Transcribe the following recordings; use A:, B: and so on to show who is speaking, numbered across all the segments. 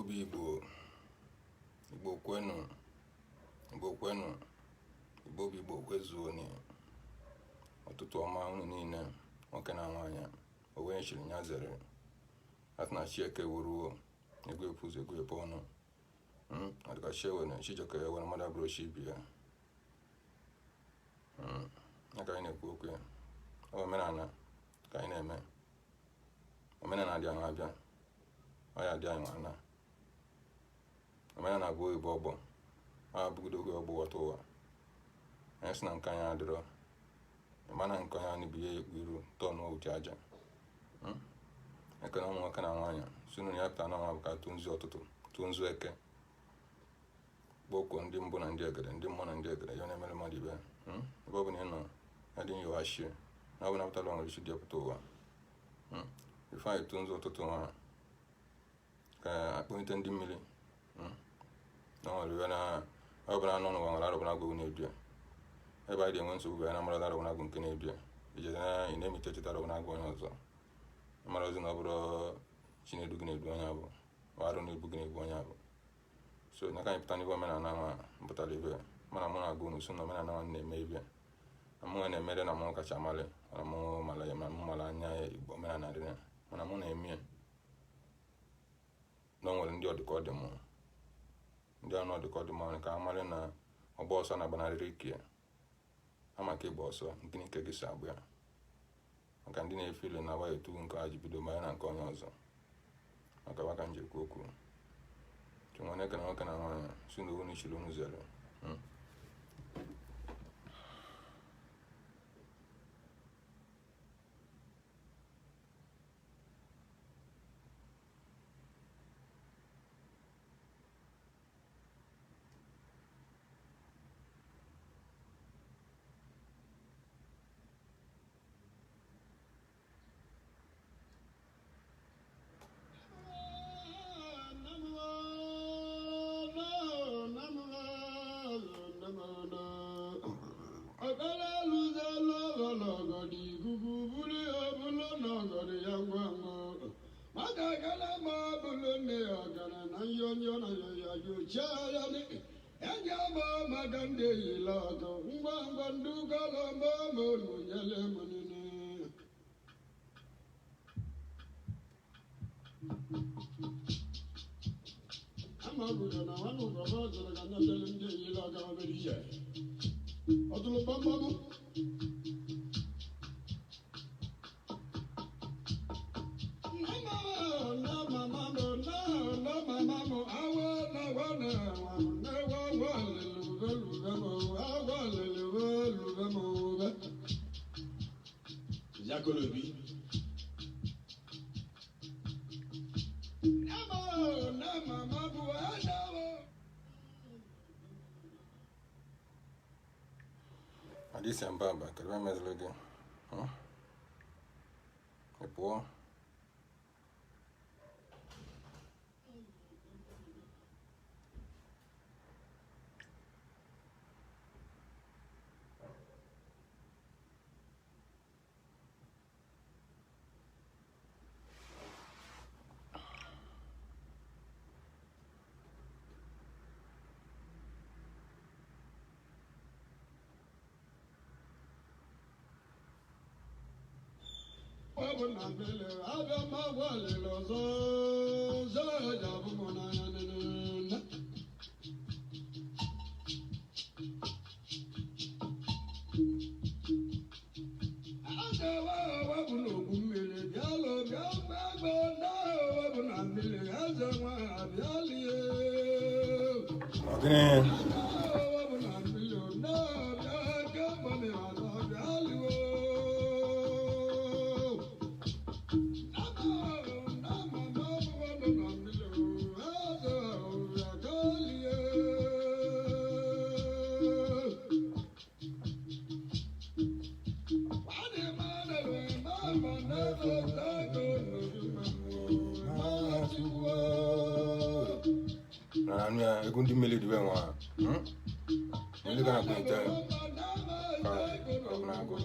A: obi Igbo kwenu, Igbo obi Igbo kwezuo ni ọtụtụ ọma unu niile, nwoke na nwaanyị o wee chiri nya zere atna chieke wuruo egwe epuzo egwe epo ọnụ adịka shewe na chijoke were mmadụ abụrụ chi bi ya ya ka anyị na-ekwu okwu ya omenala ka anyị na-eme omenala dị anyị abịa ọ ya dị anyị nwana omenala bụ oyibo ọgbọ a bụgido oge ọgbọ wọta ụwa anyị sị na nke anyị adịrọ mana nke anyị anị bụ ihe ekpu iru tọọ n'ụdị aja ekene ụmụ nwoke na nwaanyị sinu ya pụta n'ọnwa bụ ka tụnzu ọtụtụ tụnzu eke gbokwo ndị mbụ na ndị egede ndị mmụọ na ndị egede ya na-emere mmadụ ibe ebe ọ bụ na ị nọ ya dị nyoghachie na ọ bụ napụtala nwere isi dị pụta ụwa ife anyị tụnzu ụtụtụ nwa ka akpọnite ndị mmiri na nwere iwe na ọ bụla anọ n'ụwa nwere arụbụna agwụ na-ebi ya ebe anyị dị enwe nsogbu ya na mara arụbụna agwụ nke na-ebi ya ijeze na ị na-emite cheta arụbụna agwụ onye ọzọ mara ozi na ọ bụrụ chinedu gị na-edu onye abụ arụ na-ebu gị na-ebu onye abụ so na ka anyị pụta n'ibe omenala ma mpụtara ibe mana mụ na-agụ unu so na omenala nwa na-eme ibe na mụ na-emere na mụ kacha amalị mana mụ mara ya ma mụ mara anya ya Igbo omenala dị ya mana mụ na-eme ya na o nwere ndị ọdịka ọ dị mụ ndị anụ ọdịka ọ dị mụ ka amalị na ọgba ọsọ na-agbanarịrị ike ya ama ka ịgba ọsọ nke ike gị si agba ya maka ndị na-efe ile na waya etu nke ha ji bido ma ya na nke onye ọzọ maka waka njikwa okwu chụnwane eke na nwoke na nwaanyị si na owu n'ichiri unu zere Adisi ambaba kalima mezlege epo egwu ndị mmiri diwe nwa ndị ga na-akpọnite ka na-agụ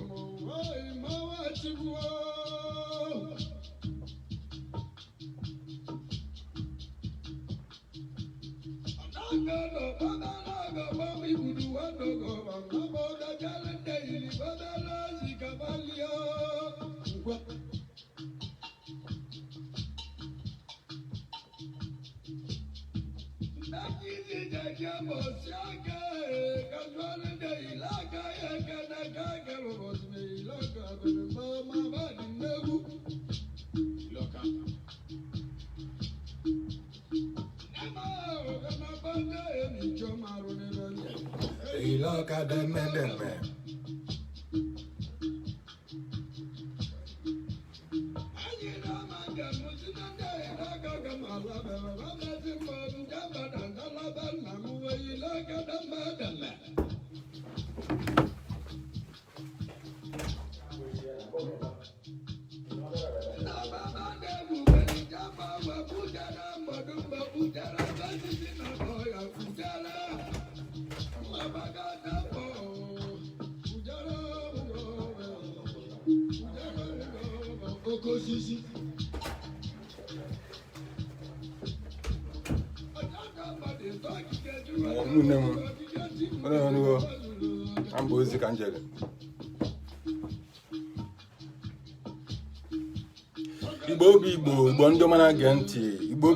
A: Igbo ndị ọma na-ege ntị. Igbo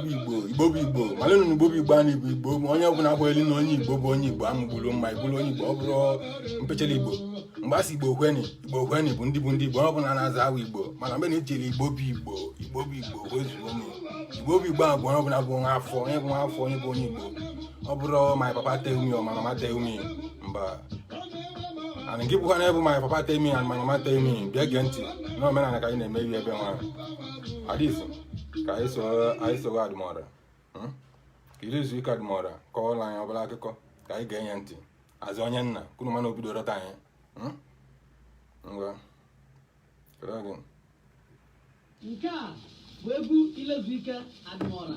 A: malụ na Igbo anyị bụ Igbo ma onye ọbụla akwa eli na onye Igbo bụ onye Igbo amụgbulu mma Igbo onye Igbo ọ bụrụ mpechele Igbo mgbe asị Igbo kweni bụ ndị Igbo ọ bụla na-aza awa Igbo mana mgbe na-ejeli Igbo wezuo Igbo ahụ bụ onye ọbụla bụ nwa afọ onye bụ nwa afọ onye bụ onye Igbo ọ bụrụ my papa tell me or my mama tell me mba and gị bụkwa na ebu my papa tell me and my mama tell me bịa gee ntị na omenala ka anyị na-eme ihe ebe nwa adịsị ka anyị soro adụmọra ka iri izu ike adụmọra kọọla anyị ọbụla akụkọ ka anyị ga-enye ntị azụ onye nna kwunu mana obido rọta anyị ngwa
B: nke a bụ egwu ilezuike adụmọra.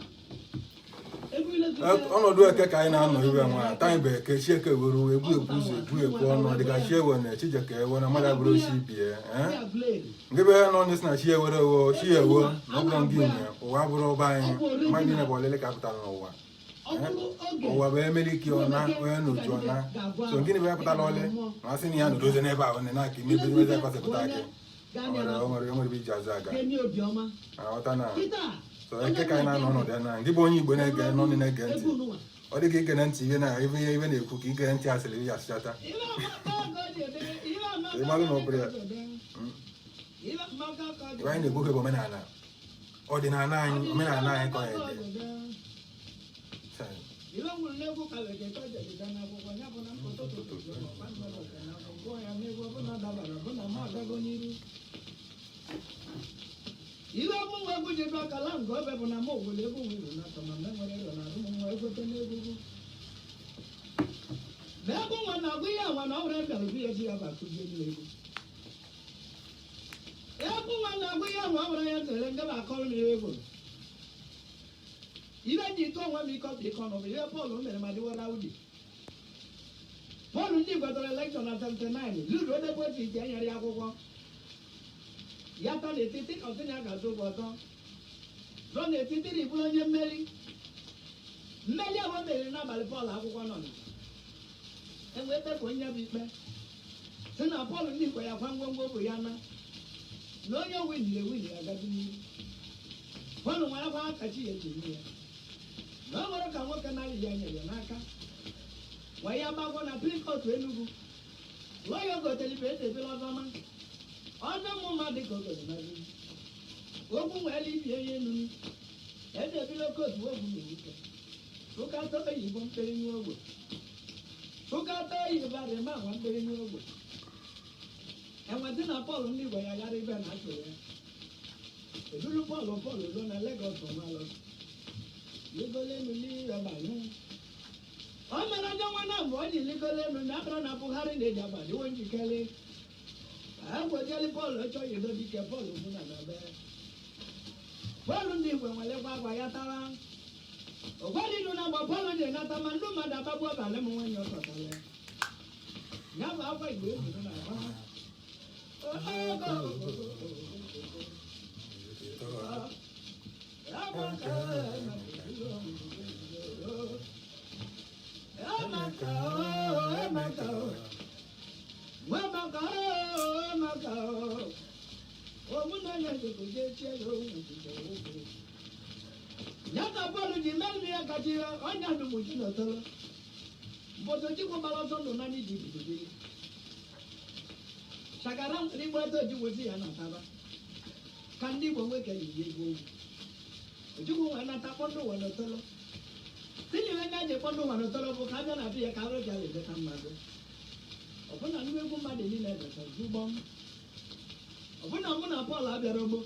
A: ọnọdụ eke ka anyị na-anọ iwe nwa anyị bụ eke chieke were egwu ụzọ ekwu ọnụ dịka chi ewe na chijeke ewe na mmadụ abụrụ ochi bie nke be ya nọ n'isi na chi ewere ewo chi ewo na ọ bụrụ ndị ime ụwa bụrụ ọba anyị mmadụ niile bụ olele ka pụtara n'ụwa ụwa bụ emelike ọna onye n'otu ọna so gịnị bụ ya pụtara ole ma a sị na ya nọdozie n'ebe ahụ na aka imebe mezi akpasịpụta gị o nwere iji azụ aga aghọta na eke ka anyị na-anọ ọnọdụ ya na ndị bụ onye Igbo na-ege n'ọnụ na-ege ntị ọ dị ka ige ntị ihe na-ekwu ka ige ntị asịrị ya asịchata ịmalụ na ọ bụrụ ya ebe anyị na-egbu bụ omenala ọdịnala anyị omenala anyị ka ọ ya ede
B: Ile ọmụ nwa egwu ji akala nke obe bụ na m obodo egwu nwere na atọma menwere ịrọ na ụmụ nwa egote n'egwugwu na egwu nwa na-agụ ihe nwa na ọhụrụ ebịara obi ya ji ya bakụzie n'egwu egwu nwa na-agụ ihe nwa ọhụrụ ya tere ndị na-akọrọ na egwu ile ji ike onwe m ike ọbụ ike ọnụ bụ ihe Pọl mere ma dịwara udi Pọl ndị gwetara elekshọn na 79 luru odegbochi ike enyere ya akwụkwọ ya ta n'etiti ọtụnye a ga-azụ ụgwọ ọtọ rọ n'etiti na ibụrụ onye mmeri ahụ meriri n'abalị Pọl akwụkwọ nọ enwee tepụ onye bụ ikpe si na Pọl ndị Igbo ya kwa ngwongwo bụ ya na onye winiri agabi n'ihu Pọl nwere akwa akachi ya eji ya na ọ nwere ka nwoke narị ya nyere ya n'aka wee ya gbagwọ na Prikọt Enugu lụọ ya gotere ibe edebela ọzọma ọdụ ụmụ mmadụ ka ogodo na okwu nwere ibie ihe enu edebila kootu ogwu na ike tụkata oyibo mkpere n'ogbe tụkata oyibo arịma agwa mkpere n'ogbe enwedị na Pọl ndị Igbo ya gara ibe na atụrụ ya eduru Pọl ruo na Legọs ọmalụ ligolenu n'ire banyụ ọ mere ndị nwa na abụọ ji ligolenu na abụrụ na Buhari na-eji abalị iwe njikere agwajali Pọl chọghị ido dike Pọl bụ na be Pọl ndị Igbo nwelekwa agwa ya tara ụgwọdị ilu na agba Pọl ji nata ma ndị mmadụ agbagbu abalị m nwenye ọtọtara ya ya bụ akwa Igbo ebido na agba Omenani ko je chelo Nyata bolu di meli akatira onya nu muji no tolo. Boto ji ko bala so no nani di di. Sagaram ni boto ji wo si ana taba. Kandi bo we ke ni go. Oju ko ana ta pondo wo no tolo. Tini we na je pondo wo no tolo bo ka na bi ka ro jale de kan ma go. Opuna nu we ko ma de ni na de so bom. Opuna mu na Paul abiarobo.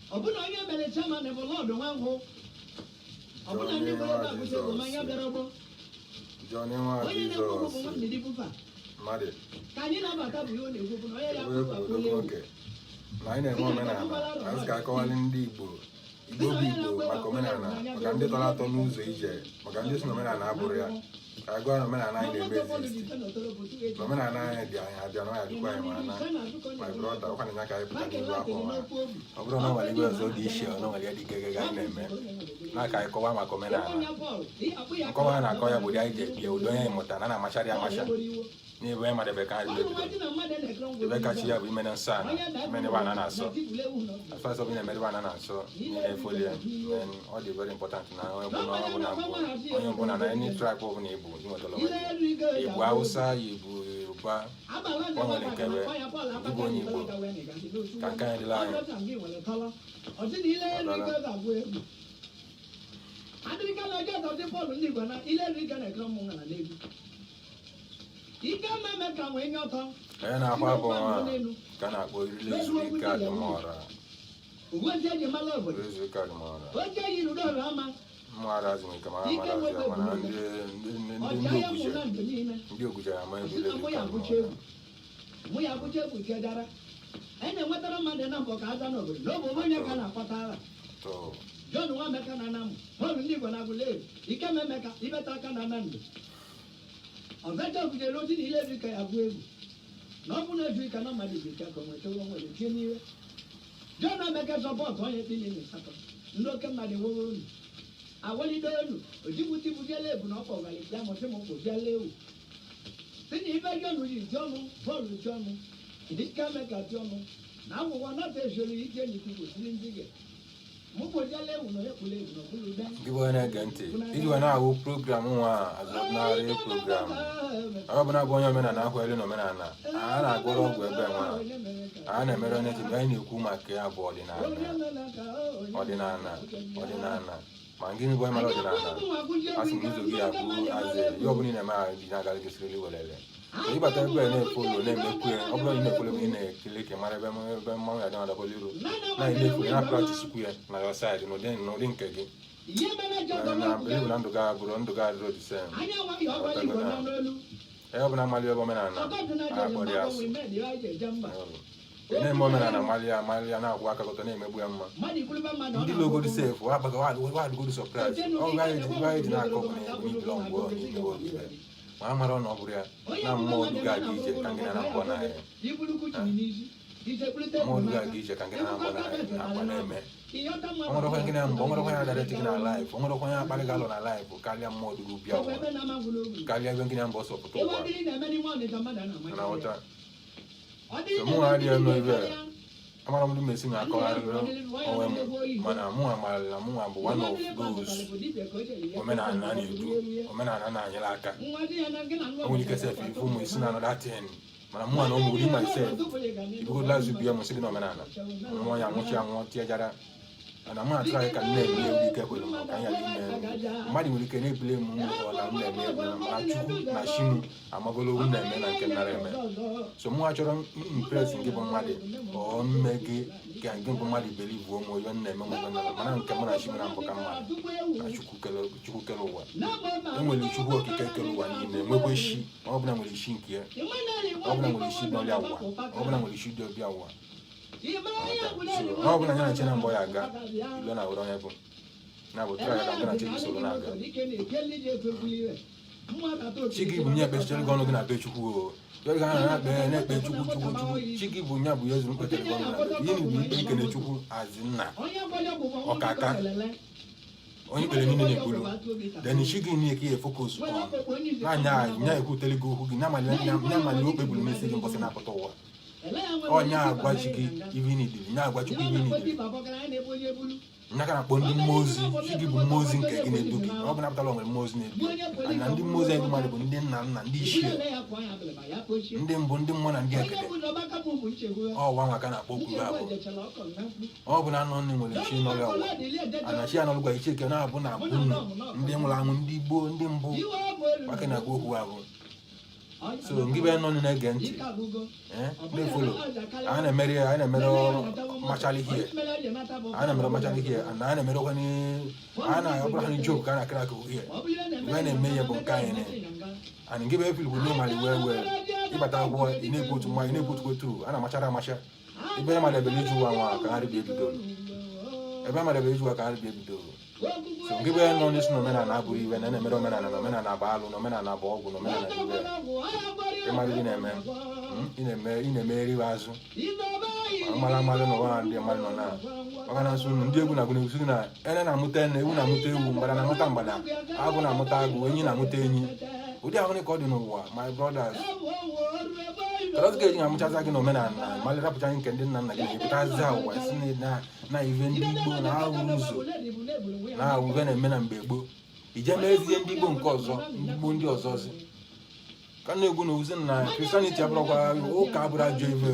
B: Ọbụna onye mere chairman bụ Lord Nwankwụ. Ọbụna ndị nwere na-abụcha ego manya bịara ọgbọ. Onye na-ekwu bụ nwanne dị bụfa. Ka anyị na-abata bụ ihe ọ na-ekwu bụ na onye ya kwụrụ akwụla egwu.
A: Na anyị na-enwe omenala, anyị ga-akọwalị ndị Igbo bụ Igbo maka omenala, maka ndị tọrọ atọ n'ụzọ ije, maka ndị si na omenala abụrụ ya. Ka agụọ na omenala anyị na-eme exist. Na omenala anyị dị anyị abịa na ọ ya dịkwa anyị mana my brother ọkwa na-anya ka anyị pụta n'ihu afọ ọma. Ọ bụrụ na ọ nwere igwe ọzọ dị iche ọ na nwere ya dị ike anyị na-eme na-aka anyị kọwa maka omenala. Nkọwa a na-akọ ya bụ dị anyị ji ebie udo onye mụta na na-amachara amacha n'ebe onye madebe ka anyị bido ebe kachi ya bụ ime na nsọ ana ime n'ebe ana na-asọ asọ bụ na-eme ebe ana na-asọ niile folie ọ dị very important na onye ọbụla na any tribe ọbụla Igbo nwetara Igbo Hausa Igbo Yoruba ọ nwere nkebe ịbụ onye Igbo ka nke anyị dịla anyị onye na-akwa abụ nwa ka na-akpọ irili ezuike adịmọra ezuike adịmọra mmụara azụmike mara mana ndị Oguja ya ama ebule
B: mụ ya bụcha egwu nke gara anyị na-enwetara mmadụ na mbọ ka aza n'obodo n'obodo onye ka na-akpatara John Nwameka na Anam bọọlụ ndị Igbo na Aguleri Ikem Emeka ibeta aka na Nando ọ̀fẹ́jọ́ òkùnjẹ́ ló ti ní ilé ìfìkà yàgò egwu na ọ bụ na ìfìkà na mmadụ ìfìkà ka nweta ụgwọ nwere tie n'iwe John Emeka sọpọtụ onye dị n'ime asatọ ndị oke mmadụ enwewe olu awolide olu ojibụti bujiela ebu na ọkpọ ọgali ya mụsị m kpụziela ewu si na ibe John ji ti ọnụ bọọlụ ti ọnụ Ike Emeka ti ọnụ na agwụgwọ nata ezoro ike n'ikwu kwesịrị ndị gị
A: Gị bụ onye na-ege ntị iji wee na-ahụ program nwa azọbụnarị program ọbụna bụ onye omenala akwere na omenala a na-agwọrọ ọgwụ ebe nwa a na-emere onye ntị anyị na-ekwu maka ya bụ ọdịnala ma gịnị bụ emere ọdịnala a sị m ụzọ gị ya bụ aze ihe ọbụla ị na-eme ahụ ji na-agaghị gịsịrị welele ịbata ebe na-efolo na-emekwu ọ bụrụ ị na-efolo ị na-ekele ka mara ebe mmanwụ ya dị adabọla iru na-efolo na praktisikwu ya na ya saịdị n'ụdị nke gị na believe na ndụ ga abụrụ ndụ ga adịrọ dị sem ihe ọbụla mmalị ebe omenala akpọrọ ya asụ na-eme omenala mmalị ya na-akwụ aka gọtọ na-emegbu ya mma ndị logodi sef wadịgodi sọpraịz ọ gaghị ji na-akọ bụ na ibilo mgbe n'ime ogige ma a mara na ọ bụrụ ya na mmụọ oduga aga ije ka ngị na mbọ n'ahịa mmụọ oduga aga ije ka ngị na mbọ n'ahịa akwa na-eme onwerekwa ngị na mbọ onwerekwa ya darịtị gị na laịf onwerekwa ya akparị galụ na laịf karịa mmụọ oduga ubi ụwa karịa ebe ngị na mbọ sọpụta ụwa na nghọta mụ adịghị eme ebe amara m ndị mesi na-akọgharịrị onwe m mana mụnwa marala mụnwa bụ one of those omenala na-edu omenala na-anyere aka o nwere ike sef ifu ụmụ isi na anọda ten mana mụnwa na ụmụ uri myself ibugola zubie m sị na omenala nwa ya nwụchi anwụ tiejara mana mụ na-atụrụ ka nne eme egwu ike kwere m ka anyị ghara ime mmadụ nwere ike na-ebule m ọla m na-eme egwu na chukwu na shinu amagolo owu na-eme na nke nara eme so mụ achọrọ impres gị bụ mmadụ ọ mme gị ka gị bụ mmadụ belivuo m onye na-eme mana nke mụ na shi na mbụ ka mmadụ na chukwu kere ụwa enwere chukwu okike kere ụwa niile enwekwa isi ọ bụla nwere isi nke ya ọ bụla nwere isi n'ọrịa ụwa ọ bụla nwere isi dị ọbịa ụwa ọ bụla ya na-eche na mbọ ya aga ilo na were onye bụ na-abụ tụrụ ya ka nke na chi soro na-aga chi gị bụ nye ekpechichere gị ọnụ gị na be chukwu yọrọ ga na-ekpe chukwu chi gị bụ nya bụ ya zuru mkpetere gị ọnụ na be ihe bụ ikpe ikene chukwu azi nna ọkaka onye kpere niile na-ekwuru then chi gị niile ka ihe fokus anya ekwutele gị okwu gị na-amalị o kpeburu n'isi gị mbọsị na-apụta ụwa Onya agwachiki even it. Nya agwachiki even it. Nyaka na kpondi mozi, chigi bu mozi nke gị na-edugi. Ọ bụ na-apụtala onwe mozi na-edugi. Na ndị mozi anyị mmadụ bụ ndị nna nna, ndị ishie. Ndị mbụ, ndị mmụọ na ndị ekele. Ọ nwa nwa ka na-akpọ okwu abụ. Ọ bụ na anọ nne nwere chi n'ọrịa ọgwụ. Ana chi anọlụgwa iche ike na-abụ na abụ ndị nwụrụ anwụ, ndị Igbo, ndị mbụ. Maka na-akpọ okwu abụ. So ngibe nọ na-ege ntị. Na-efolo. Anyị na-emere machali here. Anyị na-emere machali here. And anyị na-emere kwani anyị na-abụrụ ha joke ka na-akara aka here. Ibe na-eme ya bụ nke anyị na. And ngibe efili bụ normally wee ịbata akwụkwọ ị na-ebu otu mma, ị na-ebu otu otu, a na-amachara amacha. Ebe mmadụ ebe iju nwa ka ha rịba ebido. Ebe mmadụ ebe iju ka ha rịba ebido. So ngibe nọ n'isi na omenala abụghị iwe na na-emere omenala na omenala bụ alụ na omenala bụ ọgwụ na omenala bụ iwe. Ịmara ị na-eme ị na-eme eriwe azụ. Amala na ụwa ndị mmadụ nọ na maka na nsọ ndị egwu na-agụ na-egosi na ene na-amụta ene, ewu na-amụta ewu, mgbada na-amụta mgbada, agụ na-amụta agụ, enyi na-amụta enyi. Ụdị ahụ ka ọ dị n'ụwa, my brothers. Kedu ka eji na-amụchaza gị na omenala ma rapụcha nke ndị nna nna gị na-epụtazi ụwa si na ive ndị Igbo na ahụ ụzọ na ahụ ive na-eme na mgbe gboo. Ije mezie ndị Igbo nke ọzọ, ndị Igbo ndị ọzọzi. Ka na-egwu na ozi na Christianity abụrụkwa ụka abụrụ ajọ ive,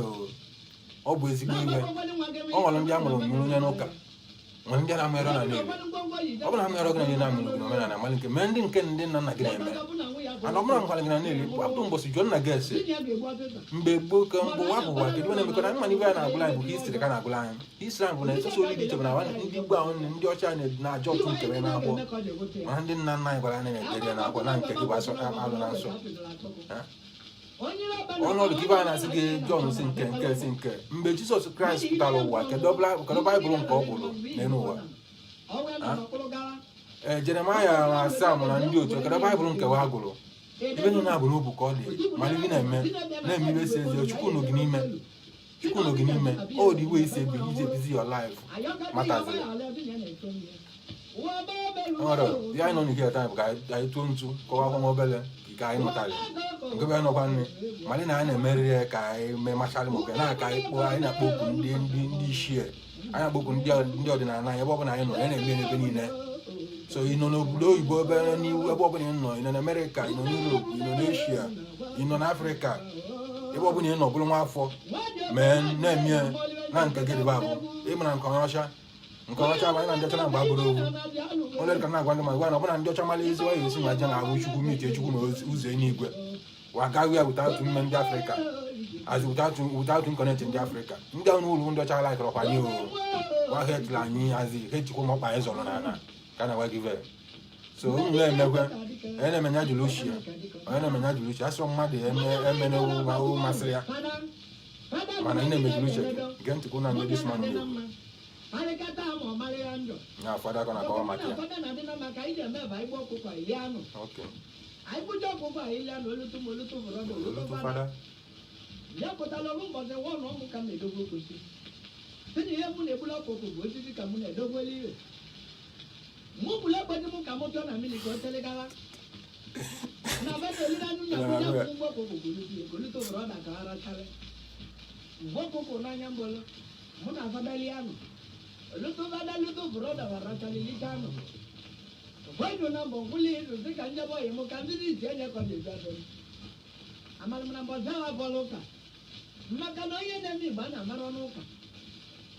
A: ọ bụ ezigbo ive. Ọ nwere ndị a mụrụ onye n'ụka, nwere ndị na-amụrụ na n'elu. Ọ bụ na amụrụ gị na ndị na-amụrụ gị n'omenala amalị nke mee ndị nke ndị nna nna gị na-eme. Ana ọ bụla nkwara gị na n'elu bụ mbọsị jụọ nna gị ese mgbe gboo ka mgbe ụwa bụwa kedu ebe na-emekọ na mma ibe ya na-agụla anyị bụ histri ka na-agụla anyị. Histri ahụ bụ na esoso oli dị iche bụ na ndị Igbo ahụ ndị ọcha na-ajọ ọtụ nkere na-akwọ, mana ndị nna nna anyị gwara anyị na-ekere na-akwọ na nke gị bụ alụ na nsọ. Ọnọdụ ka ibe anyị na-asị gị Jọn si nke mgbe Jizọs Kraịst pụtara ụwa kedu Baịbụl nke ọ gwụrụ n'elu ụwa. Jeremaya 7 na ndị otu kedu Baịbụl nke ha gụrụ. Ibe niile abụ n'obu ka ọ dị ma ibe na-eme ibe si ezi Chukwu n'ogi n'ime ọ dị iwe isi ebi iji ebizi your life mataziri. Ọrụ ya anyị nọ n'ihe taa bụ ka anyị tụọ ntu kọwa nwa obele ka anyị nọtara ngebe nọkwa nne mana na anyị na-emerịrị ya ka anyị mee machalị ma oge na-aka anyị kpọọ anyị na-akpọ okwu ndị ishie, anyị na-akpọ okwu ndị ọdịnala anyị ebe ọ bụla anyị nọ, anyị na-eme n'ebe niile. So ị nọ n'obodo oyibo ebe n'iwu ebe ọbụla ị nọ, ị nọ n'Amerịka, ị nọ n'Europe, ị nọ n'Asia, ị nọ n'Afrịka, ebe ọbụla ị nọ bụrụ nwa afọ mee na-eme na nke gị dịba abụ ịmara nke ọcha bụ anyị na ndị ọcha na-agba agbụrụ owu onye ka na-agwa ndị magwa na ọbụna ndị ọcha mara ezi waya esi ma je na-ahụ Chukwu mitie Chukwu na ụzọ eluigwe wagaghị ya without mme ndị Afrịka as without connect ndị Afrịka. Ndị ahụ n'ụlọ ndị ọcha laikọrọ kwa anyị wa hetla anyị azi hechikwa ma ọkpa anyị zọrọ n'ala ka na wagive. So ụmụ na-emekwe onye na-emenya jụrụ uche asọ mmadụ emene ewu masịrị ya mana ị na-emejuru uche gee ntị na ndị disman na-ekwu na afọdụ aka na-akọwa maka ya.
B: Mubula kwa jimu kamoto na mimi kwa telegala. Na bado lina nuna kuja kungwa kwa kuluto broda kahara chale. Ngoko kona nyambolo. Muna fadaliano. Luto broda warachali litano. Waido na mbonguli zika njabo yemo kamili jenya kwa dizato. Amal mna mbozawa boloka. Makano yene mi bana maronuka.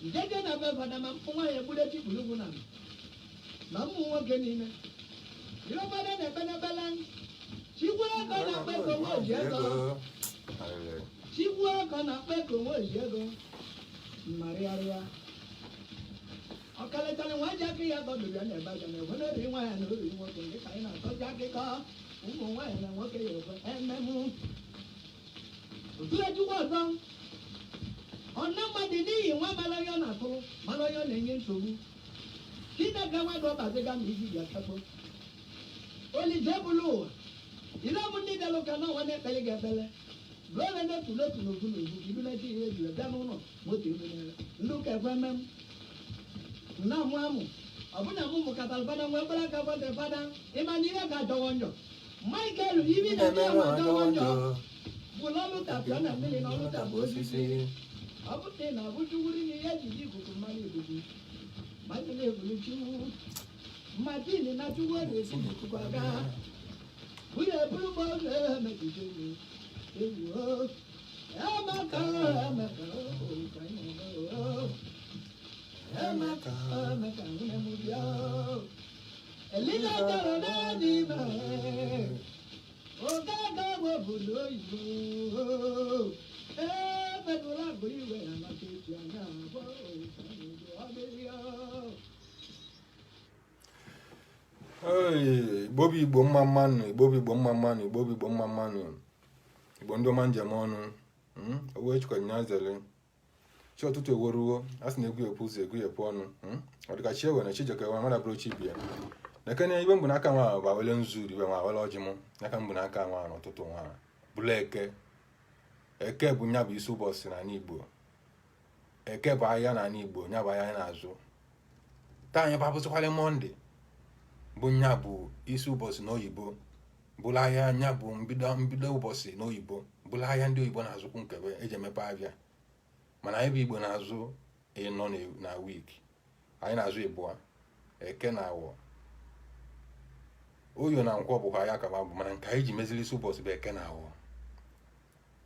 B: Ndege na baba na mampunga ya buleti bulugu na. Mamu nwoke niile ịrọbada na-ebe n'ebelang chigwu aka na-akpa ego nwe oji ego mmarịarịa ọkalịtarị nwa ji aka ya gọdụrụ ya na-ebe aja na-ekwe n'ori nwaanyị na ori nwoke ndị ka anyị na-atọji akụkọ ụmụ nwaanyị na nwoke ya ekwe ememụ otu ejikwa ọzọ ọna mmadụ n'ihi nwa mara onye ọ na-atụrụ mara onye ọ na-enye nsogbu. Kina gawa do bazega miji ya kapo. Oli jebulu. Ila mundi galo kana wane pele gebele. Gole na tulo gulu ibule ti ye ju da no moti ibule. Nduke kwemem. Na muamu. Abuna mu katal bana mu bala ka bote fada. Imani ya ga dowonjo. Michael ibi na ma dowonjo. Pụla ọlụtapịa na mmiri na ọlụtapụ osisi. Ọ bụte na abụjuwuri na ihe ejiji ikuku mmanụ ikuku. Mmadụ na-ebulu chukwu. Mmadụ na chukwu na-esi n'ikuku aga. Nwunye bụrụ m oge emejije gị. Ewu o. Emeka ka anyị nọ. Emeka nwunye m bịa. Elina tọrọ n'adị ime. Oge aga obodo oyibo. Emedụla bụ iwe ya maka echi anya abụọ.
A: Igbo bụ Igbo mma mmanụ, Igbo bụ Igbo mma mmanụ, Igbo bụ Igbo mma mmanụ. Igbo ndị ọma njem ọnụ. Owe chukwa nya zele. Chi ọtụtụ eweruo, a sị na egwu epụ ụzọ egwu epụ ọnụ. Ọ dịka chi ewe na chi jekọ ewe mara bụrụ chi bịa. Nekene ibe mbụ n'aka nwa bụ awele nzuru ibe nwa awele ọjị mụ. N'aka mbụ n'aka nwa n'ụtụtụ nwa. Bụla eke. Eke bụ nya bụ isi ụbọchị n'ala Igbo. Eke bụ ahịa n'ala Igbo, nya bụ ahịa na-azụ. Taa anyị babụsịkwala Mọnde. Bụ nya bụ isi ụbọchị n'oyibo. Bụla ahịa nya bụ mbido ụbọchị n'oyibo. Bụla ahịa ndị oyibo na-azụkwu nkebe eji emepe ahịa. Mana anyị bụ Igbo na-azụ ịnọ na week. Anyị na-azụ ịbụa. Eke na awọ. Oyo na nkwọ bụkwa ahịa ka bụ mana nke anyị ji mezili isi ụbọchị bụ eke na awọ.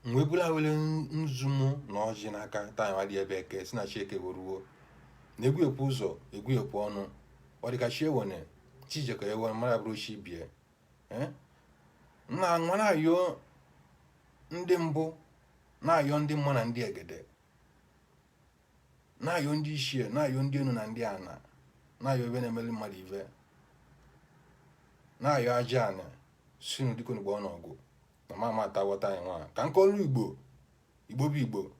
A: Mgbe bụla wele nzumu na ọjị n'aka taa nwa dị ebe eke si na chi eke weruo. Na egwu epụ ụzọ egwu epụ ọnụ. Ọ dịka chi ewene chi jekọ ewe mara bụrụ chi bie. Na nwa na-ayọ ndị mbụ na-ayọ ndị mmụọ na ndị egede. Na-ayọ ndị ishie, na-ayọ ndị enu na ndị ana. Na-ayọ ebe na-emeli mmadụ ive. Na-ayọ aja ana sinu dịka onugbo ọnọgụ. Na mama atawọta anyị nwa. Ka nkọlu Igbo, Igbo bụ Igbo.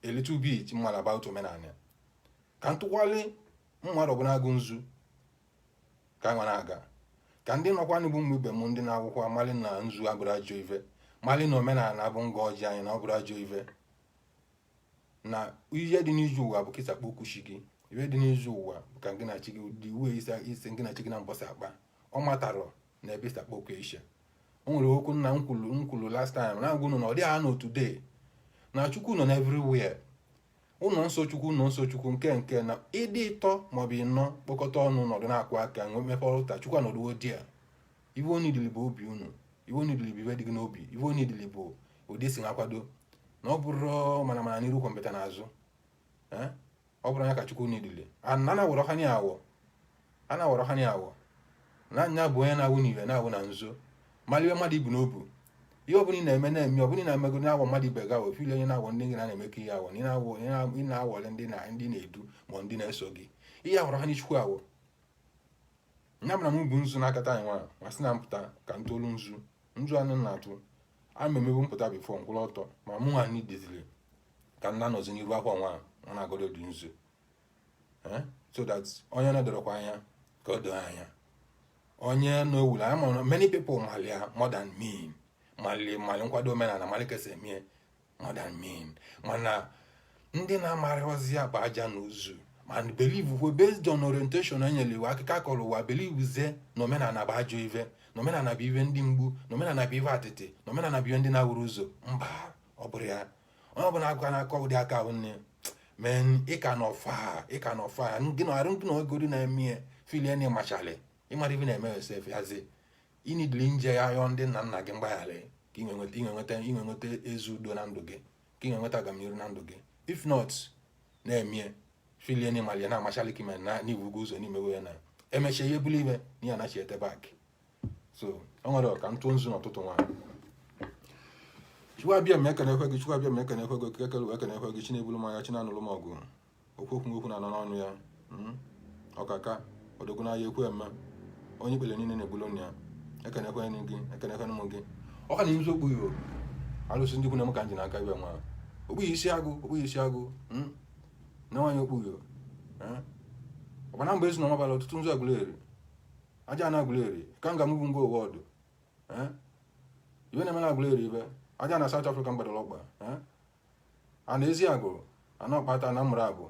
A: A little bit mmadụ about omenani. Ka ntụkwali mmadụ ọbụla agụ nzu. Ka nwa na-aga. Ka ndị nọkwa n'ugbo mgbe ibe m ndị na-akwụkwọ mali na nzu abụrụ ajọ ive. Mali na omenala bụ ngọ ọjị anyị na ọ bụrụ ajọ ive. Na ihe dị n'izu ụwa bụ kịta kpokushi gị. Ihe dị n'izu ụwa bụ ka gị na chi gị dị uwe isi gị na chi gị na mbọsị akpa. Ọ matarọ na ebe ịsa kpokwu ishe. O nwere okwu nna nkwulu last time na agwụ na ọ dị anọ today. Na Chukwu nọ everywhere. Ụnọ nsọ Chukwu nke na ịdị ịtọ maọbụ ịnọ kpọkọta ọnụ nọdụ na-akwụ aka mepe ọrụta Chukwu anọdụwo di ya. Iwe onidili bụ obi unu. Iwe onidili bụ iwe dị gị n'obi. Iwe onidili bụ ụdị si na-akwado. Na ọ bụrụ mana n'iru kwọmpụta n'azụ. Ọ bụrụ anya ka Chukwu onidili. Ana wọrọ ha ni awọ. Na nya bụ onye na-awụ n'iwe na-awụ na nzo. Maliwe mmadụ ibu n'obu. Ihe ọ bụla ị na-eme na-eme, ọ bụla ị na-emego na-awọ mmadụ ibe gị awọ, fili onye na-awọ ndị gị na-emekọ ihe awọ, ị na-awọle ndị na-edu ma ndị na-eso gị. Ihe awọrọ ha n'Chukwu awọ. Nya mara m bụ nzu n'akata anyị nwa, ma sị na mpụta ka ntolu nzu. Nzu anụ na-atụ. A ma emebu mpụta bifo nkwụrụ ọtọ, ma mụ ha n'idezili ka nna nọzi n'iru akwa nwa na-agọdọ dị nzu. So that onye na-edorokwa anya ka ọ doo anya. Onye na-owule anya ma many people malia more than me. Mali nkwado omenala mali kese emie more than me. Mana ndị na-amarịozi ya bụ aja n'ozu. And believe we based on orientation enyere iwe akụkọ akọrọ ụwa believe ze na omenala bụ ajọ ive. Na omenala bụ ive ndị mgbu. Na omenala bụ ive atịtị. Na omenala bụ ive ndị na-awụrụ ụzọ. Mba, ọ bụrụ ya. Onye ọbụla agụka na-akọ ụdị aka ahụ nne. Men ịka nọfa gị na arụ gị na ogori na-eme filie na ịmachali ịmara ive na-eme yosef yazi inidili nje ya yọọ ndị nna nna gị mgbagharị ka inwe nweta ezi udo na ndụ gị ka inwe nweta agamniru na ndụ gị. If not na-eme filie na ịmali ya na amachali ka ime na n'iwu ụzọ n'imewe ya na emechie ihe bụla ibe na ya nachi ete bak. So o nwere ọka ntụ nzu n'ụtụtụ nwaanyị. Chukwu abịa m ekene ekwe gị kekele ekene ekwe gị Chinebulu m anya Chinanụlụ m ọgụ okwu na anọ n'ọnụ ya ọkaka odogwu n'ahịa ekwe eme onye ikpele niile na-ebulu ya ekene ekwe gị ekene ekwe m gị ọka na izu okpughe alụsị ndị ikwu na m ka nji n'aka ibe nwa okpughe isi agụ na nwaanyị okpughe ọbana mgbe ezi na ọmabala ọtụtụ nzu agụleri aja na agụleri ka nga mụbụ ngo wọdụ iwe na-eme na agụleri ibe aja na South Africa mgbadoro ọkpa a na ezi agụ anọ ọkpata na mụrụ abụ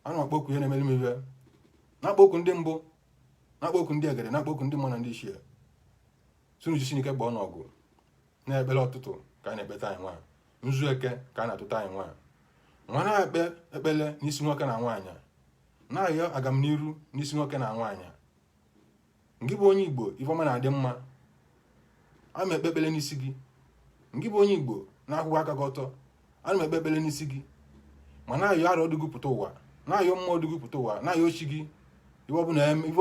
A: anụ akpọkwu ihe na-emeli m ive na-akpọkwu ndị mbụ na-akpọkwu ndị egede na-akpọkwu ndị mmụọ na ndị ichie sunu jisi n'ike gbaa n'ọgụ na-ekpere ọtụtụ ka anyị na-ekpeta anyị nwaanyị, nzu eke ka a na-atụta anyị nwaanyị, nwa na-ekpe ekpele n'isi nwoke na nwaanyị, na-ayọ agamniru n'isi nwoke na nwaanyị. Ngị bụ onye Igbo ife ọma na-adị mma, ana m ekpe ekpele n'isi gị. Ngị bụ onye Igbo na-akwụwa aka gị ọtọ, ana m ekpe ekpele n'isi gị, ma na-ayọ arọ dugupụta ụwa, na-ayọ mmụọ dugupụta ụwa, na-ayọ chi gị. Ife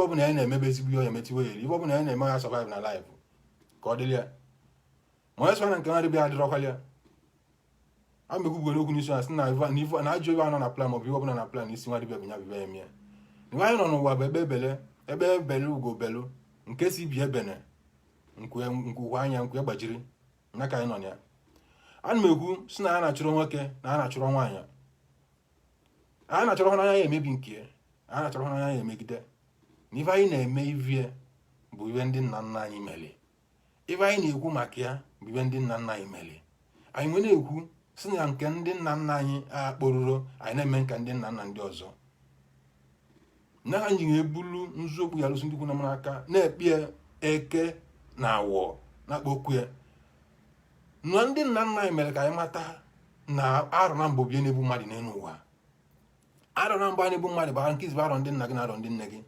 A: ọbụla ya na-emebe ezigbo ihe, ya emetiwe ya eri. Ife ọbụla ya na-eme ya survive na life ka ọ dịrị ya, ma onye sọ na nke nwa dịbịa adịrọkwala ya. A mekwubere okwu n'isi asị na ajọ ibe anọ na plan maọbụ ihe ọbụla na plan isi nwa dịbịa bụ ya bịbịa eme ya. Ife anyị nọ n'ụwa bụ ebe ebele ugo belu nke si bi ebene nkwe anya nkwe gbajiri nya ka anyị nọ ya. Ana m ekwu si na a na-achọrọ nwoke na a na-achọrọ nwaanyị, a na-achọrọ hụnanya ya emebi nke a na-achọrọ hụnanya ya emegide. Na ife anyị na-eme ivie bụ ife ndị nna nna anyị mere. Ife anyị na-ekwu maka ya bụ ife ndị nna nna anyị mere. Anyị nwere na-ekwu si na nke ndị nna nna anyị akpọrụro anyị na-eme nka ndị nna nna ndị ọzọ. Na anyị ga-ebulu nzọụkwụ ya lụsị ndị ikwu na mara aka na-ekpe eke na awọ na-akpọ okwu ya. Na ndị nna nna anyị mere ka anyị mata na arọ na mbọ bie na-ebu mmadụ n'elu ụwa. Arọ na mbọ a na-ebu mmadụ bụ nke izi arọ ndị nna gị na arọ ndị nne gị.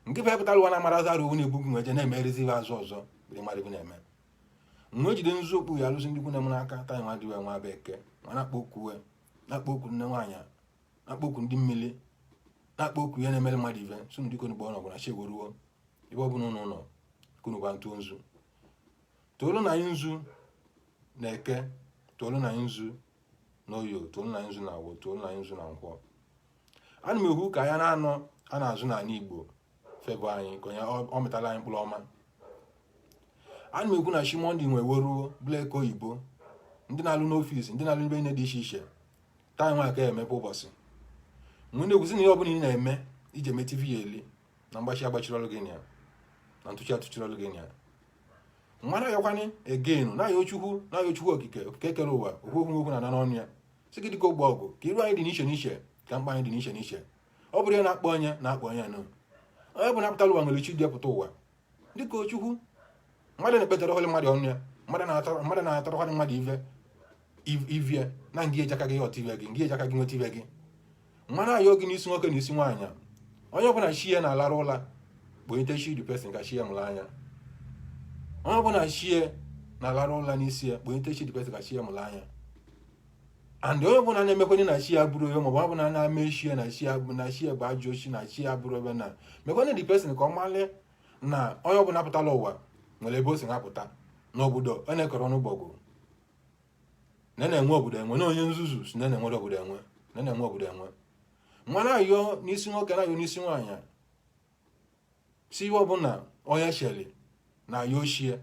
A: Nke pụtara ụwa na-amara azụ arọ owu na-ebu gị nweje na-emerezi ihe azụ ọzọ biri mmadụ gị na-eme. Mgbe jide nzọụkwụ ya lụsị ndị ikwu na mara aka taa nwa dịwe nwa bụ eke ma na-akpọ okwu nne nwaanyị, na-akpọ okwu ndị mmiri, na-akpọ okwu ya na-emere mmadụ ive so ndị ikonu gbọ ọnọgwụ na chi eweruo ibe ọbụla ụlọ ikonu gba ntụ nzu. Toolu na anyị nzu na eke, toolu na anyị nzu na oyo, toolu na anyị nzu na awọ, toolu na anyị nzu na nkwọ. Ana m ekwu ka ya na-anọ a na-azụ n'ala Igbo febụ anyị ka onye ọ metala anyị mkpụrụ ọma. Ana m ekwu na chi Mọnde nwe weruo blek oyibo, ndị na-alụ n'ọfisi, ndị na-alụ ebe dị iche iche taa nwa aka emepe ụbọchị. Mgbe na-ekwuzi na ihe ọbụla ị na-eme iji eme TV ya eli na mgbachi agbachiri ọlụ gị na ntụchi atụchiri ọlụ gị nwa na-ayọkwanye egenu na-ayọ Chukwu okike kere ụwa okwu na n'ọnụ ya si gị dịka ogbe ọgụ ka iru anyị dị n'iche n'iche ka mkpa anyị dị n'iche n'iche. Ọ bụrụ ya na-akpọ onye nụ onye bụ na-apụtala ụwa nwere chi dịpụta ụwa dịka Chukwu. Mmadụ na-ekpetere ọhụrụ mmadụ ọnụ ya, mmadụ na-atọrọkwa mmadụ ivie na ngị ejaka gị ghọta ive gị, ngị ejaka gị nweta ive gị. Mmanụ ayọ gị n'isi nwoke na isi nwaanyị, onye ọbụla chi ya na-alarụ ụla kponye chi dị pesin ka chi ya mụrụ anya. Onye ọbụla chi ya na-alarụ ụla n'isi ya kponye chi dị pesin ka chi ya mụrụ anya. And onye ọbụla na-emekwenye na chi ya bụrụ ebe maọbụ ọbụla na-ame chi ya na chi ya bụ ajọ chi na chi ya bụrụ ebe na mekwenye dị pesin ka ọ malị na onye ọbụla pụtala ụwa nwere ebe o si apụta n'obodo ọ na-ekọrọ n'ụgbọgụ na-enwe obodo enwe na onye nzuzu si na-enwe obodo enwe. Nwa na-ayọ n'isi nwoke na-ayọ n'isi nwaanyị si iwe ọbụla onye sheli na-ayọ ochie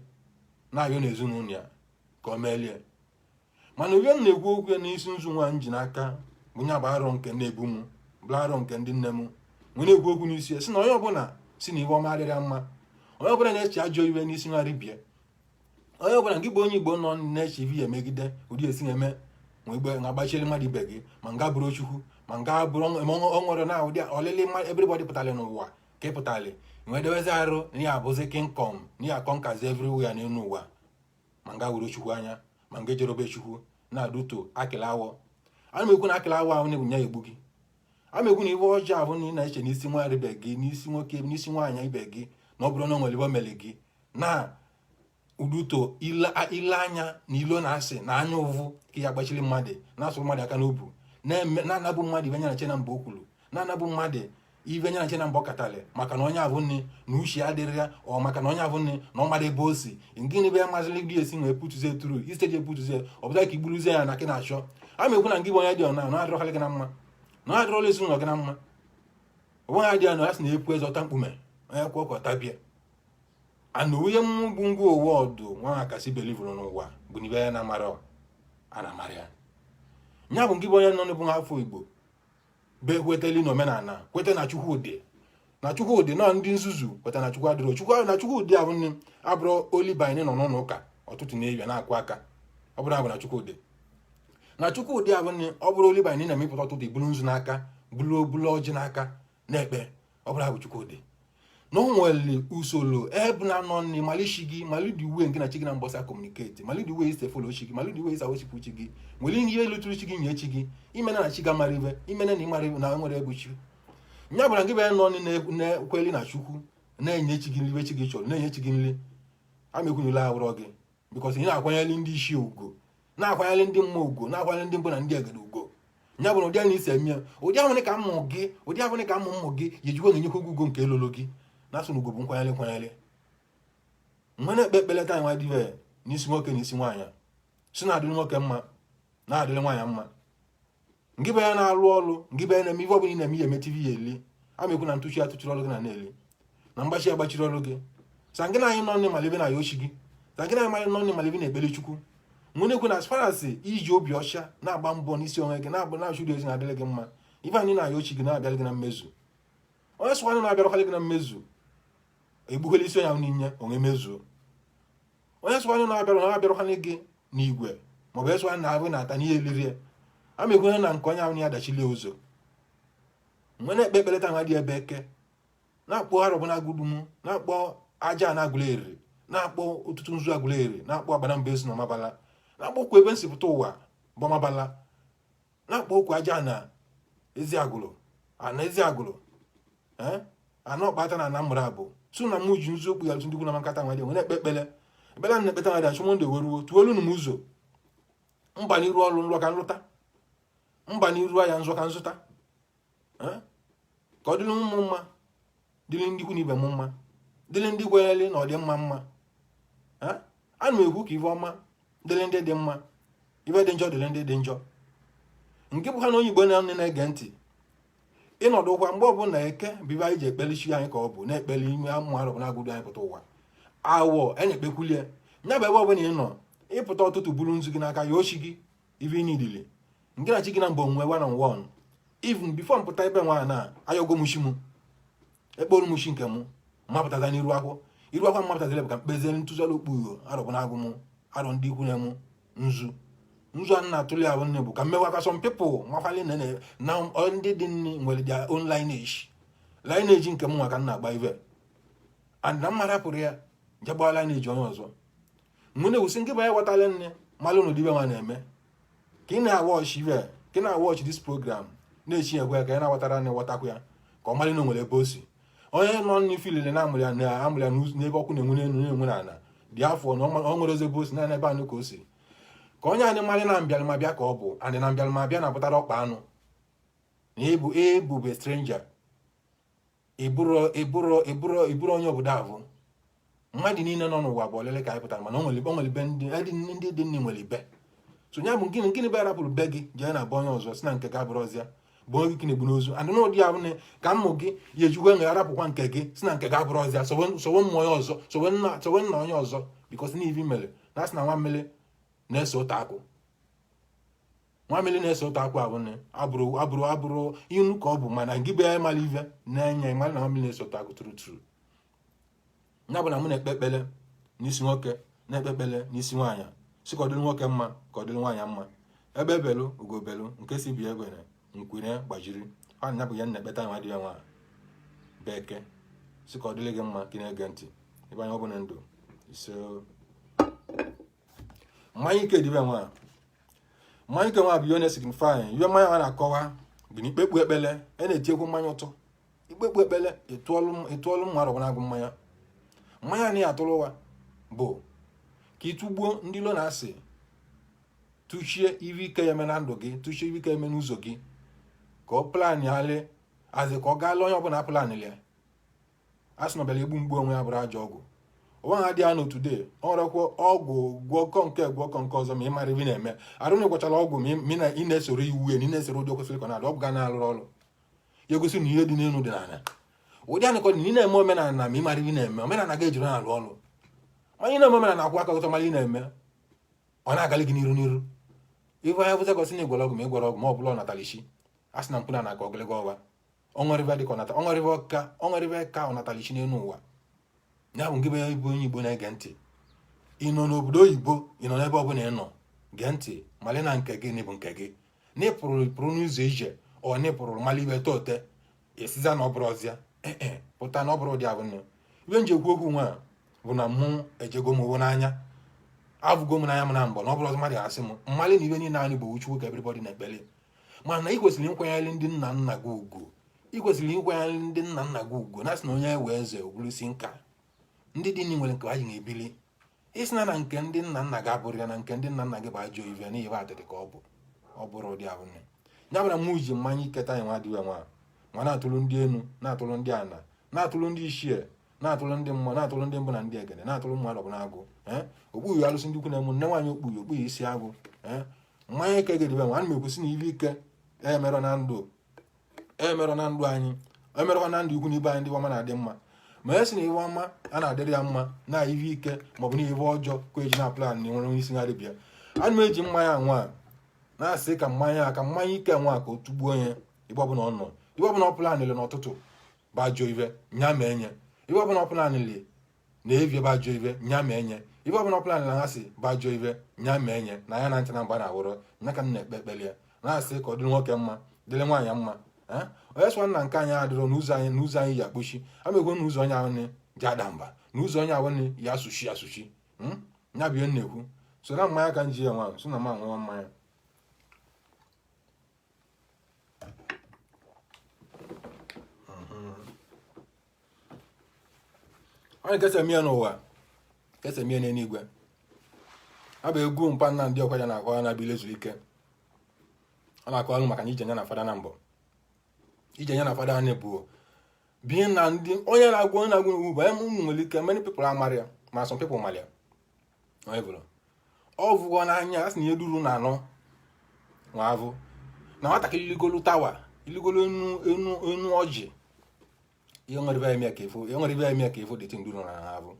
A: na-ayọ n'ezinụlọ ya ka o melie. Mana uwe m na-ekwu okwu ya n'isi nzu nwaanyị ji n'aka bụ nya bụ arọ nke na-ebu m bụ arọ nke ndị nne m nwere ekwu okwu n'isi ya si na onye ọbụla si na iwe ọma adịrịa mma, onye ọbụla na-eche ajọ iwe n'isi nwa ribie, onye ọbụla gị bụ onye Igbo nọ na-eche ive ya emegide ụdị esi na-eme igbe na-agbachiri mmadụ ibe gị ma nga bụrụ Chukwu ma nga bụrụ ọ nwere na ụdị ọlịlị everybody pụtara n'ụwa ka ị pụtara nwee dewezi arụ na ya abụzi kingdom na ya akọnkazi everywhere n'elu ụwa ma nga wuru Chukwu anya ma nga jerobe Chukwu na-adụto akịla awọ. Ana m ekwu na akịla awọ ahụ na-egbu nya egbu gị. Ana m ekwu na iwe ọjọọ ahụ na ị na-eche n'isi nwa ibe gị, n'isi nwoke, n'isi nwaanyị ibe gị na ọ bụrụ na o nwere ibe mere gị na Ututo ile anya na ilo na-asị na anya ụvụ ka ya gbachiri mmadụ na-asụrụ mmadụ aka n'obu na-anabụ mmadụ ibe nya na che na mba o kwuru, na-anabụ mmadụ ibe nya na che na mba ọ katara maka na onye abụ nne na uche adịrị ya ọ maka na onye abụ nne na ọ mmadụ ebe o si ngịnị be ya mazịrị gị esi nwee putuzie turu isteji eputuzie ọ bụla ka igburuzie ya na gị na-achọ. A ma ekwu na ngị bụ onye dị ọna na adịrọkala gị na mma na adịrọla esi ụlọ gị na mma. Onwe ya dị anọ ya sị na-epu eze ọta mkpume onye kwụ ọkọ tabịa ana onye m bụ ngwa ụwa ọdụ nwa kasị belivụrụ n'ụwa bụ n'ibe ya na-amara anamara ya. Nya bụ ngị bụ onye nọ n'ebu afọ Igbo be kweteli na omenala kweta na Chukwudị nọ ndị nzuzu kweta na Chukwu adịrọ na Chukwudị abụ nne abụrụ olibanye nọ n'ụlọ ụka ọtụtụ na-eyi na-akụ aka ọ bụrụ abụ na Chukwudị abụ nne ọ bụrụ olibanye na-emepụta ọtụtụ ibulu nzu n'aka bulu ọjị n'aka na-ekpe ọ bụrụ abụ Chukwudị na o nwere usoro ebe na nọ nni malishi gị mali the way nke na chi gị na mbọsa communicate mali the way ise follow chi gị mali the way ise worship chi gị nwere ihe eluturu chi gị nye chi gị imena na chi ga mara ibe imena na ịmara ibe na nwere ebe chi nya bụra gị bịa nọ nni na-ekweli na chukwu na-enye chi gị nri chi gị chọrọ na-enye chi gị nri amekwunyela awụrọ gị because ị na-akwanyere ndị isi ugo na-akwanyere ndị mma ugo na-akwanyere ndị mbụ na ndị egede ugo nya bụ na ụdị a na-esi eme ụdị ahụ ka mmụ gị ụdị ahụ ka mmụ gị yejikwa ga-enyekwa ugo nke elolo gị na-asụ na ugo bụ nkwanyere mgbe na-ekpe ekpele taa nwa dive n'isi nwoke na isi nwaanyị si na-adịrị nwoke mma na-adịrị nwaanyị mma ngị be ya na-alụ ọrụ ngị be ya na-eme ife ọbụla ị na-eme ya emetivi ya eli amekwu na ntụchi atụchiri ọrụ gị na na-eli na mgbachi agbachiri ọrụ gị sa ngị na anyị nọ nne malibe na ya ochi gị sa ngị na anyị nọ nne malibe na ekpere chukwu nwere ekwu na as far as iji obi ọcha na-agba mbọ n'isi onwe gị na-achụrụ ezi na-adịrị gị mma ife anyị na ya ochi gị na-abịara gị na mmezu onye sụkwanụ na-abịarọkwa gị na mmezu egbughela isi onye ahụ n'inye onwe mezuo onye sụkwanụ na-abịarọkwa gị n'igwe maọbụ esụkwanụ na-abụ na ata n'ihe eliri amekwenye na nke onye ahụ ya dachili ụzọ mgbe na-ekpe ekpere taa nwa dị ebe eke na-akpọ arọbụ na agụdum na-akpọ aja na agụla eri na-akpọ ụtụtụ nzu agụla eri na-akpọ agbara mba esi na ọmabala na-akpọ okwu ebe nsipụta ụwa bụ ọmabala na-akpọ okwu aja na ezi agụrụ ana ezi agụrụ ana ọkpata na ana mmụrụ abụ so na mụ ji nzu okwu ya tụ ndị kwu na makata nwa dị nwere ekpe ekpele ekpere na ekpeta nwa dị achụ monde weruo tuolu nu m ụzọ mba n'iru ọrụ nrọ ka nrụta mba n'iru anya nzọ ka nzụta ka ọ dịrị ụmụ mma dịrị ndị ikwu na ibe m mma dịrị ndị kwenyere na ọ dị mma mma ana m ekwu ka ife ọma dịrị ndị dị mma ife dị njọ dịrị ndị dị njọ nke bụ ha na onye Igbo na nne na-ege ntị ịnọdụ ụkwa mgbe ọbụla eke bibe anyị ji ekpelichi anyị ka ọ bụ na-ekpeli ime amụ arụ na agụdo anyị pụta ụwa awọ enye-ekpekwulie nya bụ ebe ọbụla ị nọ ịpụta ọtụtụ buru nzu gị n'aka ya ochi gị ife ị nidili nke na chi gị na mgbe onwe 1-on-1 even before mpụta ebe nwaanyị na ayọgo mushi m ekporo mushi nke m mapụtaza n'iru akwụ mapụtazila bụ ka mkpezie ntụziala okpuru arọbụ na agụ m arọ ndị ikwu na m nzu a na-atụli ahụ nne bụ ka mmewa ka some people mafali na ndị dị nne nwere their own lineage nke m nwa ka m na-agba ive and na mmara pụrụ ya je gbaa lineage onye ọzọ mgbe na-ewusi nke bụ ya ghọtala nne malụ na odibe nwa na-eme ka ị na-awọchi ive ka ị na-awọchi this program na-echi egwe ka ị na-aghọtara na ịghọtakwu ya ka ọ malị na nwere ebe o si onye nọ n'ifilile na-amụrụ ya n'ebe ọkụ na-enwe n'elu na-enwe n'ala dị afọ na ọ nwere ozi ebe o si na ebe anụ ka o si ka onye anyị marị na mbịalụmabịa ka ọ bụ andị na mbịalụmabịa na-apụtara ọkpa anụ na ebube stranger ịbụrụ onye obodo ahụ mmadụ niile nọ n'ụwa bụ olele ka anyị pụtara mana o nwere ibe ndị dị nne nwere ibe so ya bụ gịnị be arapụrụ be gị jee na be onye ọzọ si na nke ga bụrụ ọzịa bụ onye gị na-egbu n'ozu andị na ụdị ahụ ka mmụ gị ya ejikwa nwe arapụkwa nke gị si na nke ga bụrụ ọzịa sowe mmụọ onye ọzọ sowe nna onye ọzọ bikos na ivi mere na asị na nwa mmele na-ese ụta akụ nwa mmele na-ese ụta akụ abụrụ inu ka ọ bụ mana gị bịa ịmala ive na-enye ịmara na nwa mmele na-ese ụta akụ tụrụ ya bụ na mụ na-ekpe ekpele n'isi nwoke na-ekpe ekpele n'isi nwaanyị si ka ọ dịrị nwoke mma ka ọ dịrị nwaanyị mma ebe belu ugobelu nke si bi egwere nkwere gbajiri ha na ya bụ ya na-ekpeta nwa dị ya nwa beke si ka ọ dịrị gị mma ka ị na-ege ntị ebe anyị ọ bụla ndụ ise mmanya ike dịbe nwa mmanya ike nwa bụ ihe na-signify ihe mmanya nwa na-akọwa bụ na ikpekpu ekpele na-eti egwu mmanya ụtọ ikpekpu ekpele ịtụọlụ mma arọbụ na-agụ mmanya na ya atụrụ ụwa bụ ka ịtụgbuo ndị ilo na-asị tụchie iwe ike ya eme na ndụ gị tụchie iwe ike ya eme n'ụzọ gị ka ọ plan ya le azị ka ọ gaala onye ọbụla plan ya a sị na ọbịala egbu mgbu onwe ya bụrụ ajọ ọgwụ onwe ha dị ya n'otu dee ọ nwerekwa ọgwụ gwọkọ nke ọzọ ma ị mara ibe na-eme arụ na ịgwọchara ọgwụ ma ị na-esoro iwu ya na ị na-esoro ụdị kwesịrị ka na ọgwụ ga na-alụrụ ọrụ ya egosi na ihe dị n'elu dị n'ala ụdị anịkọ dị na ị na-eme omenala ma ị mara ibe na-eme omenala ga-ejiri na-alụ ọrụ ma ị na-eme omenala akwụ aka ụtọ mara ị na-eme ọ na-agali gị n'iru ife anya bụza gosi na ịgwọrọ ọgwụ ma ịgwọrọ ọgwụ ma ọ bụla ọ natalishi a sị na mpụna na aka ogologo ọwa ọnwerive ka ọ natalishi n'elu ụwa ya bụ nke bụ ibu onye Igbo na-ege ntị ị nọ n'obodo oyibo ị nọ n'ebe ọbụla ị nọ gee ntị mali na nke gị n'ịbụ nke gị n'ịpụrụ n'ụzọ ije ọ n'ịpụrụ mali ibe tote esiza na ọ bụrụ ọzịa pụta na ọ bụrụ ụdị abụ nne ibe nji ekwu okwu nwa bụ na mụ ejego m owo n'anya abụgo m n'anya m na mbọ na ọ bụrụ ọzọ mmadụ asị m mmalị na ibe niile anyị bụ Chukwu ka everybody na-ekpele mana ị kwesịrị ịkwanyere ndị nna nna gị ugwu ị kwesịrị ịkwanyere ndị nna nna gị ugwu na asị na onye wee eze obulusi nka ndị dị nwere nke ha ji na-ebili isi na nke ndị nna nna gị abụrụ ya na nke ndị nna nna gị bụ ajọ ive n'ihe adịdị ka ọ bụrụ ụdị abụ nne ya bụra mụ ji mmanya iketa anyị nwa adịwe nwa ma na-atụrụ ndị enu na-atụrụ ndị ana na-atụrụ ndị ichie na-atụrụ ndị mmụọ na-atụrụ ndị mbụ na ndị egede na-atụrụ mmadụ ọbụla agụ okpughi alụsị ndị ukwu na-emu nne nwaanyị okpughi isi agụ mmanya ike gedebe nwa ana m ekwusi na ibe ike emerọ na ndụ anyị emerọkwa na ndụ ikwu na ibe anyị ndị ọma na-adị mma ma e si na iwe ọma a na-adịrị ya mma na ibe ike maọbụ na ibe ọjọọ ka eji na plan na nwere onye isi ngarị bịa ana m eji mmanya nwa na-asị ka mmanya ike nwa ka o tugbuo onye ibe ọbụla ọ nọ ibe ọbụla ọ planịlị n'ụtụtụ bụ ajọ ive nya ma enye ibe ọbụla ọ planịlị na-evie bụ ajọ ive nya ma enye ibe ọbụla ọ planịlị na asị bụ ajọ ive nya ma enye na ya na ntị na mgba na-awụrụ nya ka m na-ekpe ekpele ya na-asị ka ọ dịrị nwoke mma dịrị nwaanyị mma onye sịkwa nna nke anyị adịrọ n'ụzọ anyị ya akpụchi amegwe na ụzọ onye ahụ ji ada mba na ụzọ onye ahụ ya asụchi nya bụ ihe na-ekwu so na mmanya ka m ji ya nwa so na m anwụwa mmanya onye kesa mie n'ụwa kesa mie n'eluigwe abụ egwu mpa nna ndị ọkwa ya na-akọ ya na-abịa zuru ike ọ na-akọ ọrụ maka na ije nya na fada na mbọ ije nya na fada anyị bụ bihe na ndị onye na-agwụ iwu bụ ụmụ nwere ike many people amarịa ma some people marịa ọ vụgo n'anya a sị na ihe duru na anọ nwa avụ na nwatakịrị iligolu tawa iligolu enu ọjị ihe nwere ibe eme ka efo deti nduru na avụ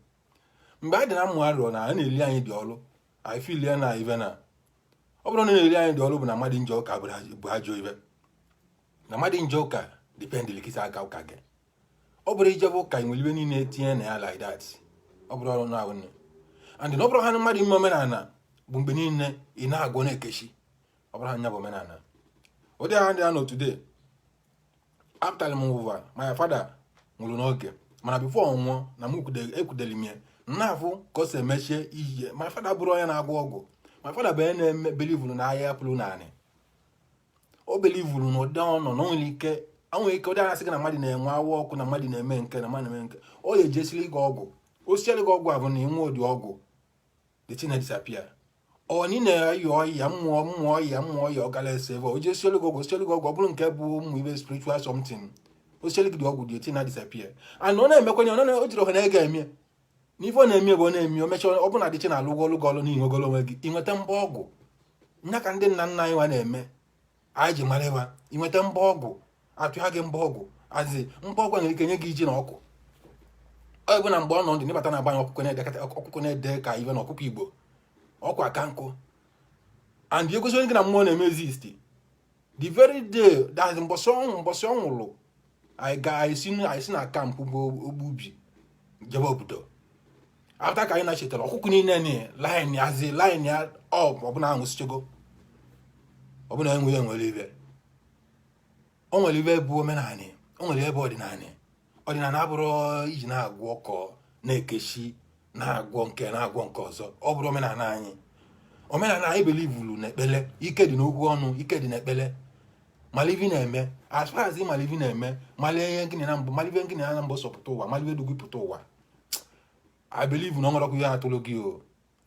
A: mgbe a dị na mmụ arịọ na a na-eli anyị dị ọrụ anyị filie na ive na ọ bụrụ na na-eli anyị dị ọrụ bụ na mmadụ nje ụka bụ ajọ ive na mmadụ nje ụka dipendịlị kịta aka ụka gị ọ bụrụ ijebe ụka nwere ibe niile tinye na ya like that ọ bụrụ ọrụ na awụnne and na ọ bụrụ ha na mmadụ ime omenala bụ mgbe niile ị na-agwọ na-ekechi ọ bụrụ ha nya bụ omenala ụdị ha ndị a nọ today apụtara m ụva my father nwụrụ n'oge mana bifo ọ nwụọ na m ekwudeli m ya na-afụ ka o si emechie ihe my father bụrụ onye na-agwọ ọgwụ my father bụ onye na-eme belivuru na ahịa pụrụ naanị o belivuru na ụdị ọnọ na onwere ike ụdị anasị gị na mmadụ na-enwe awa ọkụ na mmadụ na-eme nke na mmadụ na-eme nke ọ ya ejesiri gị ọgwụ o siere gị ọgwụ abụ na inwe ụdị ọgwụ the thing disappear ọ na ị na-eyi ọya mmụọ ọya ọ gara ese ebe o jesiere gị ọgwụ ọ bụrụ nke bụ ụmụ ibe spiritual something o siere gị dị ọgwụ the thing na disappear and ọ na-emekwenye o jiri ọha na-ege eme n'ife ọ na-eme bụ ọ na-eme o mechaa ọ bụrụ na dịchi na alụgo ọlụ n'ihi ogolo onwe gị inweta mba ọgwụ nya ka ndị nna nna anyị nwa na-eme anyị ji mara ịwa inweta mba ọgwụ atụgha gị mba ọgwụ azi mba ọgwụ nwere ike nye gị iji na ọkụ ọ bụ na mgbe ọ nọ ndụ n'ịbata na agbanye ọkụkọ na-ede ka ive na ọkụkọ Igbo ọkụ aka nkụ and egosi onye gị na mmụọ na-eme exist the very day that mbọsị ọ nwụrụ anyị si na kampụ bụ ogbubi jebe obodo afta ka anyị na-chetara ọkụkọ niile ni line ya ọbụna anwụsịchego ọbụna nwere ibe o nwere ibe bụ omenala o nwere ebe ọdịnala abụrụ iji na-agwọ ọkọ na-ekechi na-agwọ nke ọzọ ọ bụrụ omenala anyị belivulu na ekpele ike dị n'okwu ọnụ ike dị na ekpele malivi na-eme as far as malivi na-eme malive ngịnị na mbụ sọpụta ụwa malive dugwu pụta ụwa I believe na ọ nwere ọkụ ya atụrụ gị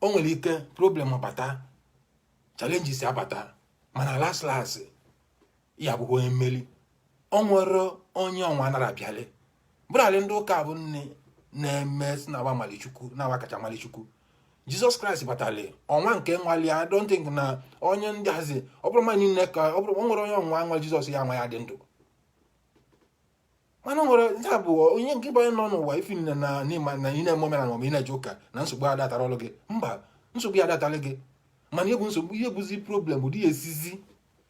A: o nwere ike problem abata challenges abata mana last ya abụghị onye mmeri ọ nwere onye ọnwa nara abịalị bụrụalị ndị ụka bụ nne na-eme si na malichukwu na kacha malichukwu Jizọs Kraịst batalị ọnwa nke nwali I don't think na onye ndị hazi ọ bụrụ mmadụ niile ka ọ bụrụ o nwere onye ọnwa nwa Jizọs ya nwa ya dị ndụ mana nwere ya bụ onye nke banye nọ n'ụwa ifi nne na ị na-eme omenala ma ị na-eje ụka na nsogbu adatara ọlụ gị mba nsogbu ya adatala gị mana ihe bụ nsogbu ihe bụzi problem bụ dị ya esizi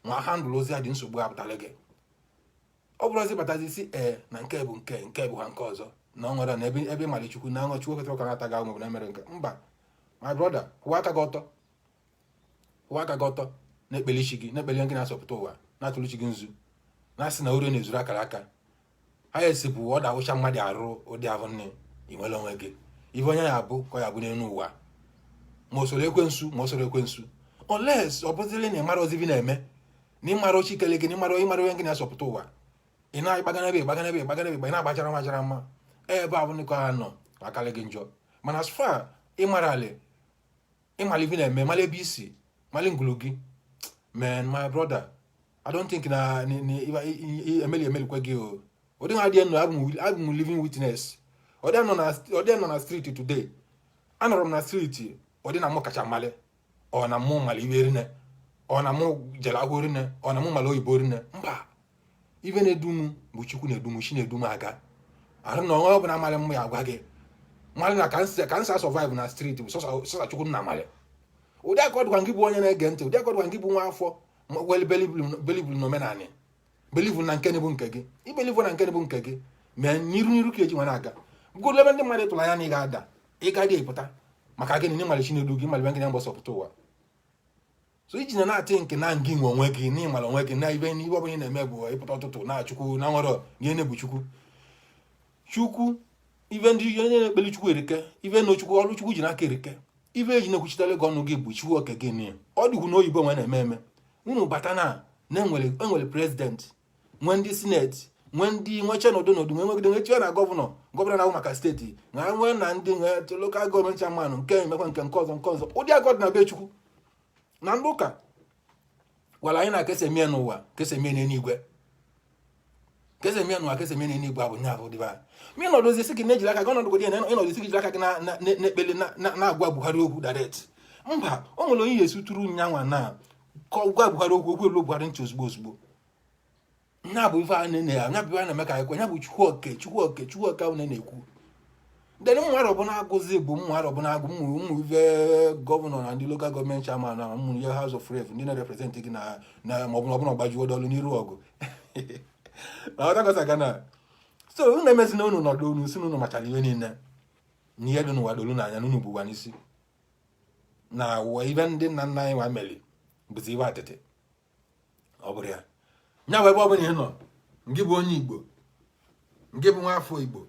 A: nwa handụl ozi ya dị nsogbu apụtala gị ọ bụrụ ozi batazi si na nke bụ nke bụ ha nke ọzọ na ọ nwere na ebe malichukwu na aṅụ chukwu ketara ụka na-ata gị ahụ na mere nke mba my brother kwụwa aka gị ọtọ na-ekpeli isi gị na-ekpeli gị na-asọpụta ụwa na-atụrụ chi gị nzu na-asị na ore na-ezuru akara aka highest bụ ọ da-awụcha mmadụ arụ ụdị ahụ nne inwere onwe gị ife onye ya abụ ka ọ ya bụ n'elu ụwa ma o soro ekwensu unless ọ bụzịrị na ịmara ozivi na-eme na ịmara ochi kele gị na ịmara onye gị na-asọpụta ụwa ị na-agbagana ebe ị na-agbachara mma ebe a bụ ndị ka ha nọ akarị gị njọ mana as far ịmara ivi na-eme mara ebe isi mara ngwulu gị man my brother I don't think na emelikwe gị o ụdị ha dị nọ abụ m living witness ọ dị nọ na street today anọrọ m na street ọ dị na mụ kacha mmalị ọ na mụ mala iwe rine ọ na mụ jere agwụ rine ọ na mụ mala oyibo rine mba ibe na-edum bụ Chukwu na-edum chi na-edum aga arụ na onwe ọbụla amalị mmụ ya agwa gị mmalị na ka nsa survive na street bụ sọsa Chukwu na amalị ụdị akọdụkwa ngị bụ onye na-ege ntị ụdị akọdụkwa ngị bụ nwa afọ wel belivul na omenanị belivul na nke bụ nke gị ibelivul na nke bụ nke gị mee n'iru ka eji nwe na-aga bụgodu ebe ndị mmadụ tụrụ anya na ị ga-ada ị ga dị epụta maka gịnị na ịmali Chinedu gị ịmali gị gbasọpụta ụwa so iji na-atị nke na ngị nwe onwe gị na ịmala onwe gị na ibe n'ihe ọbụla na-eme bụ ịpụta ụtụtụ na Chukwu na nwere ihe na-ebu Chukwu ibe ndị onye na-ekpeli Chukwu erike ibe na Chukwu ọrụ Chukwu ji n'aka erike ibe eji na-ekwuchitele gị ọnụ gị bụ Chukwu oke gị n'ihe ọ dịgwu n'oyibo nwe na-eme unu bata na enwere prezidenti nwee ndị sineti nwee ndị nweche n'ọdụ nwegide nweche na gọvanọ na-ahụ maka steeti na nwee na ndị nwe lokal gọọmenti chairman nke emekwa nke ọzọ ụdị agọ dị na be Chukwu na ndị ụka gwara anyị na kesa emie n'ụwa kesa emie n'eluigwe abụ nya bụ dịba mi nọdụzi si gị na-ejiri aka gị ọnọdụ gị ịnọdụzi gị jiri aka gị na-ekpele na-agwa Buhari okwu direct mba o nwere onye esi tụrụ nyanwa na gwa Buhari okwu elu Buhari ntị ozugbo nya bụ ife a na-eme ka anyị kwe nya bụ Chukwu oke ahụ na-ekwu ndị mmadụ ọbụla agụzi bụ mmadụ ọbụla agụ ụmụ ife gọvanọ na ndị lokal gọọmenti chairman na ụmụ ihe House of Rep ndị na-represent gị na maọbụla ọbụla gbajuo dọlụ n'iru ọgụ na ọtagosa gana so unu emezi na unu nọdụ unu si na unu machara ihe niile na ihe dị n'ụwa dolu n'anya na unu bụwa n'isi na ụwa ibe ndị nna nna anyị nwa meli bụzi iwe atịtị ọ bụrụ ya nya bụ ebe ọ bụla ihe nọ ngị bụ onye Igbo ngị bụ nwa afọ Igbo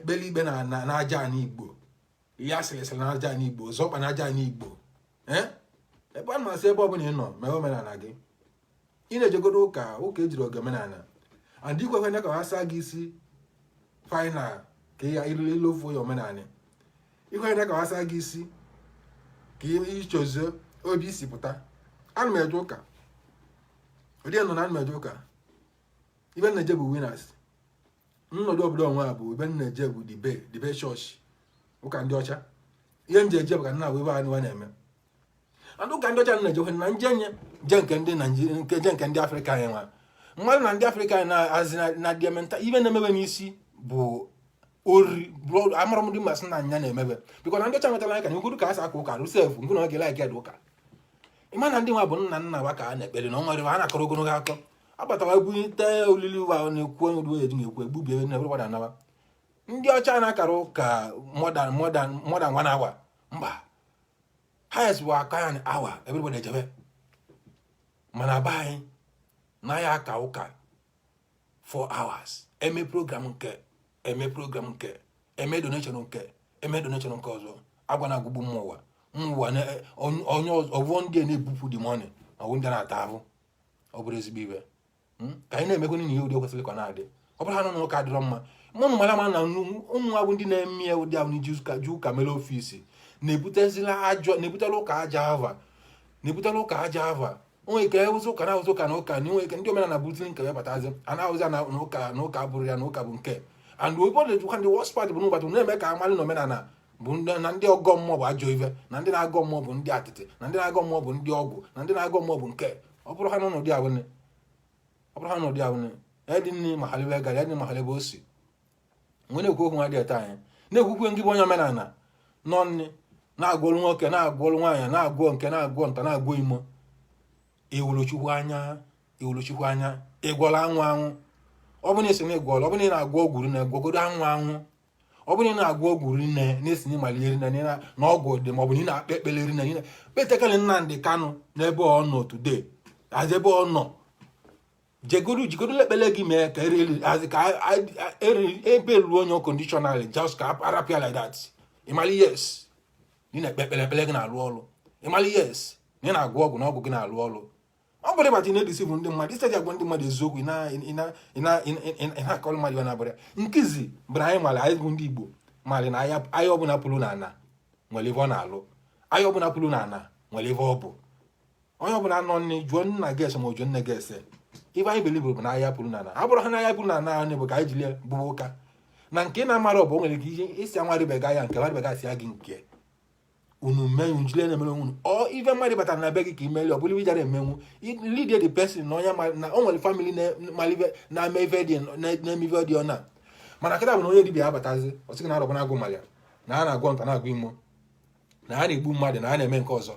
A: beli ikpe na aja anyị Igbo ihe asịrịsịrị na aja anyị Igbo zọkpa na aja anyị Igbo ebe a masị ebe ọ bụla ị nọ mee omenala gị ị na-ejegodo ụka ejiri oge omenala and ikwekwe ka ha saa gị isi final ka ilofuo ya omenala ikwenye ka ha saa gị isi ka ịchọzie obi isi pụta ana m eje ụka ụdị nọ na ana m eje ụka ibe na-eje bụ winners nnọdụ obodo onwe a bụ ibe na-eje bụ dibe chọọchị ụka ndị ọcha ihe nje eje bụ ka nna ebe anyị na-eme and ụka ndị ọcha na-eje na nke ndị Afrịka anyị nwa mmadụ na ndị Afrịka anyị na-azi na diementa ibe na-emebe n'isi bụ ori amara m ndị masị na anya na-emebe bikọ na ndị ọcha nwetara anyị ka nyegodu ka a sa aka ụka rụsef ngụ na oge laik dị ụka ịma na ndị nwa bụ nna wa ka a na-ekpere na ọnwa ha na-akọrọ ogologo akọ agbatawa ebute olili ụwa na-ekwu onye udu eji na-ekwu egbubie ebe na-ebere gbada nawa ndị ọcha na-akara ụka modern 1 hour mba highest bụ aka ya awa everybody ejebe mana be anyị na ya aka ụka 4 hours eme program nke eme donation nke ọzọ agwa na agụgbu mmụọ onye ọvọ ndị na-ebupụ dị money ọwụ ndị na-ata ahụ ọ bụrụ ezigbo ibe ka anyị na-emekwa n'ihe ụdị kwesịrị ka na-adị ọ bụrụ ha nọ n'ụka dịrọ mma mụnụ mara ma na ụmụ abụ ndị na-eme ya ụdị ahụ n'iji ụka mere ofisi na-ebutela ụka aja ava onwe ike ewụzi ụka na ụka na ụka na onwe ike ndị omenala bụtiri nke ya batazi a na-ahụzi na ụka bụrụ ya na ụka bụ nke and obodo ndị worst part bụ n'ụbọchị na-eme ka amalị na omenala bụ na ndị ọgọ mmụọ bụ ajọ ive na ndị na-agọ mmụọ bụ ndị atịtị na ndị na-agọ mmụọ bụ ndị ọgwụ na ndị na-agọ mmụọ bụ nke ọ bụrụ ha n'ọnọdụ ahụne edị nne mahalibe gara edị mahalibe osi nwe na-ekwu okwu nwa dị eta anyị na-ekwukwe ngị bụ onye omenala nọ nne na-agwọrụ nwoke na-agwọrụ nwaanyị na-agwọ nke na-agwọ nta na-agwọ imo iwuru Chukwu anya ịgwọrọ anwụ ọ bụrụ na esi na ịgwọrọ ọ bụrụ na ị na-agwọ ọgwụ rinne gwọgodo anwụ ọ bụrụ na ị na-agwọ ọgwụ rinne na-esi ịmali rinne na ọgwụ dị ma ọ bụ na ị na-akpa ekpele rinne kpetekele Nnamdi Kanu n'ebe ọ nọ today as ebe ọ nọ jigodo lekpele gị mee ka ebe ruo onye conditional just ka arapịa like that. Ịmali yes ị na-ekpe ekpele gị na-alụ ọrụ. Ịmali yes na ị na-agụ ọgwụ na ọgwụ gị na-alụ ọrụ. Ọ bụrụ ịbata ị na-edisivu ndị mmadụ isteji agwa ndị mmadụ eziokwu ị na-akọrọ mmadụ ya na-abụrịa nkizi bụrụ anyị mara anyị bụ ndị Igbo mara na ahịa ọbụla pụrụ na ana nwere ebe ọ na-alụ. Ahịa ọbụla pụrụ na ana nwere ebe ọ bụ. Onye ọbụla nọ nne jụọ nna gị ese ma ọ jụọ nne gị ese ibe anyị belibụrụ bụ na ahịa pụrụ na ana. Ha bụrụ ha na ahịa pụrụ na ana anyị bụ ka anyị jiri bụba ụka na nke na-amara ọ bụ o nwere ike ihe isi anwarịbega ya nke nwarịbega si ya gị nke unu mee njile na-emere unu ọ ife mmadụ batara na be gị ka imeli ọ bụrụ ibe jara emenwu lead the person na onye na o nwere family na-eme ife dị na-eme ife dị ọna mana kịta bụ na onye dibịa abatazi ọsị gị na arọbụ na-agụ malya na ha na-agwọ nta na-agụ imo na ha na-egbu mmadụ na ha na-eme nke ọzọ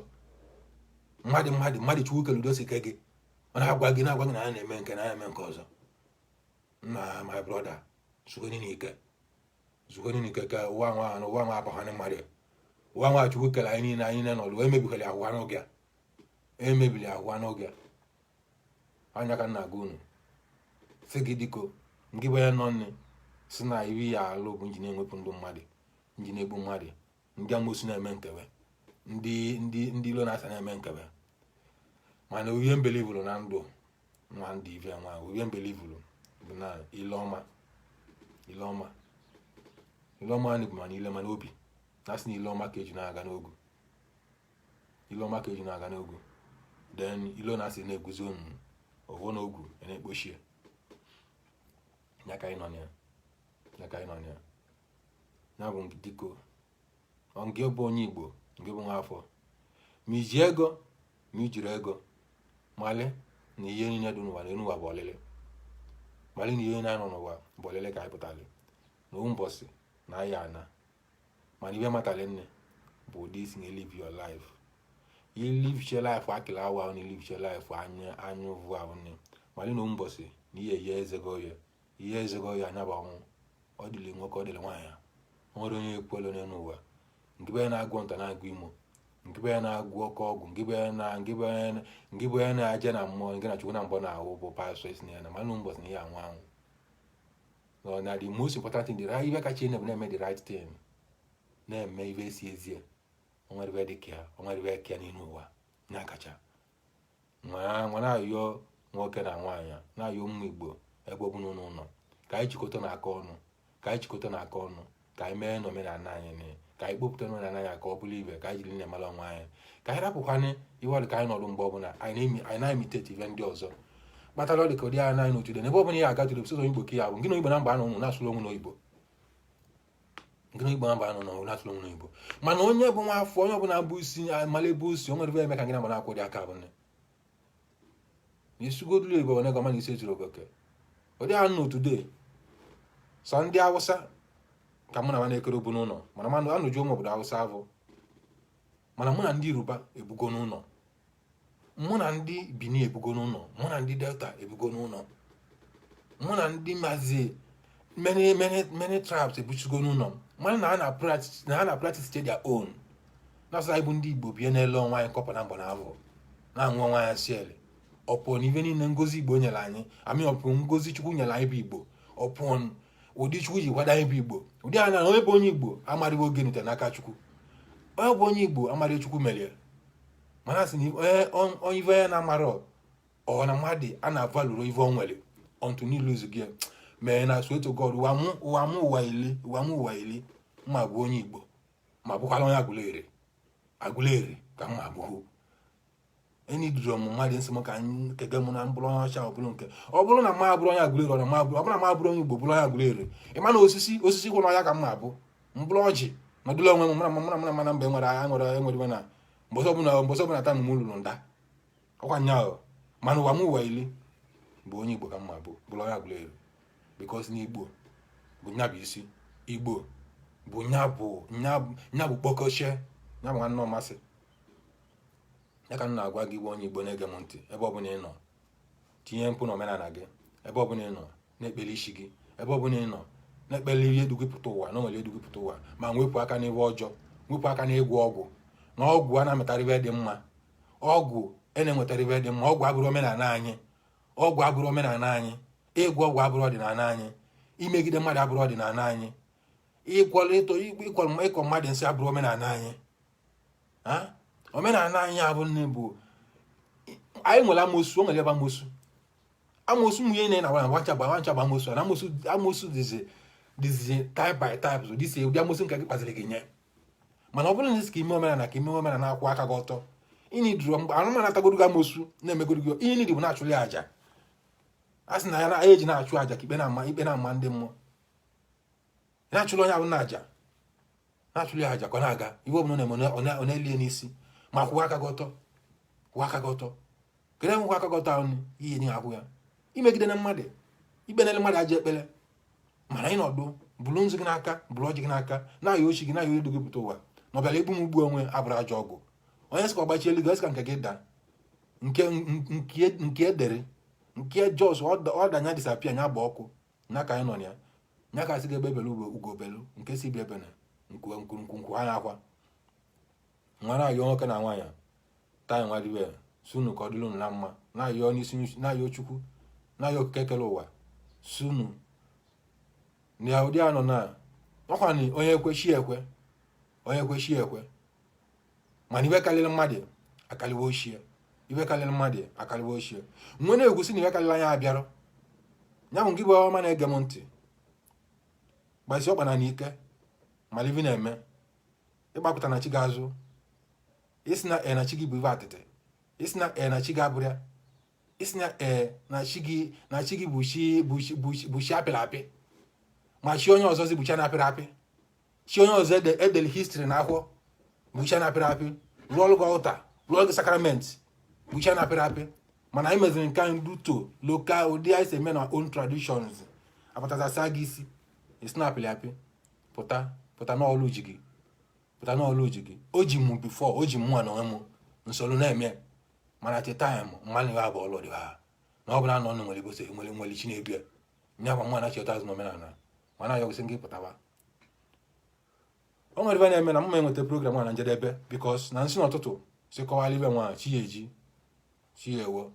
A: mmadụ chukwu keludo si ke gị mana agwa gị na-agwa gị na ha na-eme nke na ha na-eme nke ọzọ. Na my brother zugoni n'ike ka ụwa nwa abahane mmadụ ụwa nwa chukwu kele anyị niile n'ọlụ emebighi ahụwa n'oge anya ka nna gị unu sị gị diko ngị bụ ya nọ nne si na iri ya alụ bụ nji na-enwepụ ndị mmadụ nji na-egbu mmadụ ndị amosu na-eme nkewe ndị ilo na-asa na-eme nkewe mana uwe mbelivulu na ndụ nwa ndị ive nwa uwe mbelivulu bụ na ile ọma anyị bụ mana ile mana obi na-asị na ile ọma ka eji na-aga n'ogu then ilo na-asị na-eguzo owo n'ogu na-ekpochie ya ka anyị nọ ya ya bụ diko nke bụ onye Igbo nke bụ nwa afọ ma iji ego ma ijiri ego mali na ihe niile dị n'ụwa n'ụwa bụ ọlịlị mali na ihe na-anọ n'ụwa bụ ọlịlị ka anyị pụtara na mbọsị na ahịa ana mana ibe matali nne bụ ụdị isi na live your life. You live your life akịla awa na live your life anyụ vụ ahụ nne mali na mbọsị na ihe ezego ya anya bụ ọnwụ ọ dịle nwoke ọ dịle nwaanyị nwere onye ekwelu n'elu ụwa nke be na-agwọ nta na-agụ imo nke be na-agwọ oke ọgwụ nke be na-aje na mmụọ nke na chukwu na mbọ na ahụ bụ pastor na ya na mali mbọsị na ihe anwụ na the most important thing the ibe kacha na-eme the right thing na-eme ibe esi ezie onwere ibe dị ka onwere ibe ka n'ime ụwa na-akacha nwa na-ayọ nwoke na nwaanyị na-ayọ ụmụ Igbo ebe ọbụla ụlọ ka anyị jikọta n'aka ọnụ ka anyị mee n'omenala anyị ka anyị kpopụta n'omenala anyị ka ọ bụrụ ibe ka anyị jiri na-emala onwe anyị ka anyị rapụkwana iwe ka anyị nọrụ mgbe ọbụla anyị na-imitate ibe ndị ọzọ kpatara ọ dị ka ụdị anyị n'otu dị n'ebe ọbụla ya agatụrụ ebisozo Igbo ka ya bụ ngị Igbo na mba anọ na-asụrụ onwe n'Igbo n'Igbo mana onye bụ nwa afọ onye ọbụla bụ isi amala ebe osi o nwere ebe eme ka ngị na mana akwụ dị aka bụ nne n'isugodulu Igbo onye gọma na isi ejiri ogoke ụdị ha nọ today sọ ndị Awụsa ka mụ na nwa na-ekere obu n'ụlọ mana manụ anụjụ ụmụ obodo Awụsa avụ mana mụ na ndị Yoruba ebugo n'ụlọ mụ na ndị Benin ebugo n'ụlọ mụ na ndị Delta ebugo n'ụlọ mụ na ndị Mazi many tribes ebuchigo n'ụlọ mana na ha na practice their own na-asa ịbụ ndị Igbo bie n'ele ọnwa anyị kọpa na mbọ na avụ na-aṅụ ọnwa ya siele ọpụọ na ibe niile ngozi Igbo nyere anyị amị ọpụọ ngozi Chukwu nyere anyị bụ Igbo ọpụọ ụdị Chukwu ji kwado anyị bụ Igbo ụdị anya na onye bụ onye Igbo amarịghị oge nute n'aka Chukwu onye bụ onye Igbo amarịghị Chukwu merie mana sị na onye ive ya na-amara ọ na mmadụ a na-avalụrụ ive o nwere ọntụ niile ụzọ mee na sweto God ụwa ili mma bụ onye Igbo ma bụkwala onye agụleri ka mma abụghị enyi dụrụ m mmadụ nsị m ka anyị kege m na mbụrụ onye ọcha ọ bụrụ na mma bụrụ onye agụleri ọ bụrụ na mma bụrụ onye Igbo bụrụ onye agụleri ịma na osisi kwụrụ ọnya ka mma abụ mbụrụ ọjị nọdụla onwe m mana mgbe enwere na mbọsọ ọbụla taa m lụrụ nda ọkwa nya mana ụwa ili bụ onye Igbo ka mma bụrụ onye agụleri because n'Igbo bụ nya bụ isi Igbo bụ nya bụ kpọkọchie nya bụ nwanne ọmasị ya ka m na-agwa gị bụ onye Igbo na-ege m ntị ebe ọbụla ị nọ tinye mpụ na omenala gị ebe ọbụla ị nọ na-ekpele isi gị ebe ọbụla ị nọ na-ekpele ihe edugipụta ụwa na onwere edugipụta ụwa ma nwepụ aka n'ebe ọjọọ nwepụ aka n'ịgwọ ọgwụ na ọgwụ a na-ametara ibe dị mma ọgwụ na-enwetara ibe dị mma ọgwụ abụrụ omenala anyị ọgwụ abụrụ omenala anyị, ịgwọ ọgwụ abụrụ ọdịnala anyị, imegide mmadụ abụrụ ọdịnala anyị, ịkọ mmadụ nsị abụrụ omenala anyị. Omenala anyị abụ nne bụ anyị nwere amosu, o nwere ebe amosu nwunye na na wancha gba amosu na amosu dizi type by type, so disi ụdị amosu nke gị kpaziri gị nye. Mana ọ bụrụ na isi ka ime omenala ka ime omenala na-akwụ aka gị ọtọ, ịnị dụrụ mgbe anụmanụ atagoro gị amosu na-emegoro gị ihe niile bụ na-achụli aja. A sị na ya na eji na-achụ aja ka ikpe na-ama ndị mmụọ, na-achụli onye ahụ na aja, na-achụli aja ka ọ na-aga iwe ọbụla na-eme ọ na-elie n'isi ma kwụwa aka gị ọtọ, kwụwa aka gị ọtọ. Kedu enwekwa aka gị ọtọ ahụ ihe nye ahụ ya imegide na mmadụ, ikpenele mmadụ aja ekpele. Mana ị nọdụ bụrụ nzu gị n'aka, bụrụ ọjị gị n'aka, na-ayọ ochi gị, na-ayọ edu gị pụta ụwa na ọbịala egbu m ugbu onwe abụrụ ajọ ọgwụ. Onye sị ka ọgbachi elu gị, sị ka nke gị daa, nke edere, nke jos ọ danya disapia nya gba ọkụ nya ka anyị nọ ya, nya ka sị gị ebe ebele ugobelu nke si bi ebe na nkwụ anya akwa. Nwa na-ayọ nwoke na nwaanyị taa nwa dibe sunu ka ọ dịlụ na mma, na-ayọ n'isi, na-ayọ Chukwu, na-ayọ okike kele ụwa sunu na ụdị anọ na ọkwani onye ekweshi ekwe. Mana iwe karịrị mmadụ akaliwe ochie, iwe karịrị mmadụ akaliwe ochie. Nwe na-egosi na iwe karịrị anya abịarụ nya bụ gị bụ ọma na-ege m ntị, gbasi ọkpana na ike ma livi na-eme ịgbapụta na chi gị azụ, isi na na chi gị bụ ive atịtị, isi na na chi gị abụrịa, isi na na chi gị bụ chi apịrị apị, ma chi onye ọzọzi bụ chi na-apịrị apị, chi onye ọzọ edeli histri na akwụkwọ bụ chi na-apịrị apị, rụọ gị ọlta, rụọ gị sakramenti bụ chi na-apịrị apị. Mana anyị meziri nke anyị Ututo lokal ụdị anyị si eme na own traditions, apụtazasa gị isi na-apịrị apị, pụta n'ọlụ ji gị, pụta n'ọlụ ji gị. O ji mụ bifo, o ji mụ na onwe m nsoro na-eme. Mana cheta mmanụ ya bụ ọlụ dị ha na ọ bụla nọ nwere ibosi nwere chi na-ebi nya bụ mmanụ cheta azụ n'omenala. Mana ya gosi gị pụtawa. O nwere ibe na-eme na mma enweta program a na njedebe because na nsị n'ụtụtụ si kọwara ibe nwa chi eji chi ewo,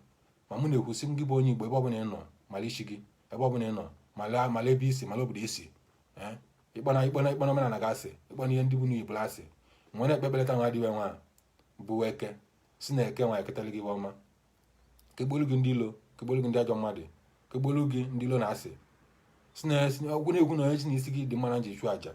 A: ma mụ na-ekwusi gị bụ onye Igbo ebe ọbụla ị nọ, mala isi gị ebe ọbụla ị nọ, mala ebe isi, mala obodo isi, ikpọna omenala ga-asị, ịkpọna ihe ndị bụ n'Igbo asị. Nwere ekpekpeleta nwa dịwe nwa bụ eke si na eke nwa eketara gị ọma, kegbolu gị ndị ilo, kegbolu gị ndị ajọ mmadụ, kegbolu gị ndị ilo na-asị si na ọgwụ na-egwu na onye si n'isi gị dị mma na nji chụọ aja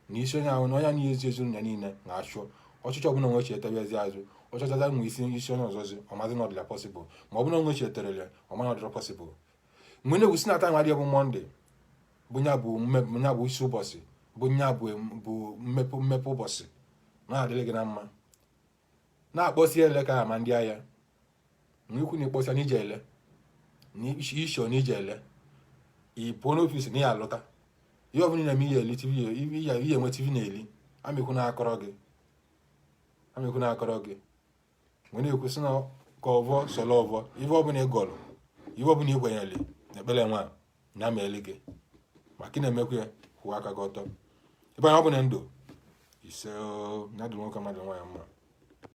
A: na isi onye ahụ na onye na-ezi ezi ya niile na-achụ ọchịchị ọbụla onwe chietebe ezi azụ, ọchọchaza nwe isi onye ọzọzi ọmazi na ọdịla pọsịbụl, ma ọ bụla onwe chieterele ọma ọdịla pọsịbụl. Mgbe na-egwusi na-ata nwa dị bụ Mọnde bụ nya bụ isi ụbọchị, bụ nya bụ mmepe ụbọchị na-adịrị gị na mma. Na-akpọsi ele ka ama ndị agha na ikwu na ịkpọsịa na ije ele na isho na ije ele, ị pụọ n'ofisi na ya alụta ihe ọbụla na-eme ihe eli tv ihe enwe tv na-eli amekwu na-akọrọ gị. Mgbe na-ekwesị na ka ọvọ sọlọ ọvọ ihe ọbụla ị gọrọ, ihe ọbụla ị gwenyere na ekpere nwa ya ma eli gị maka ị na-emekwa ya kwụwa aka gị ọtọ. Ebe anyị ọ bụ na ndụ ise na dụrụ nwoke mmadụ nwaanyị mma.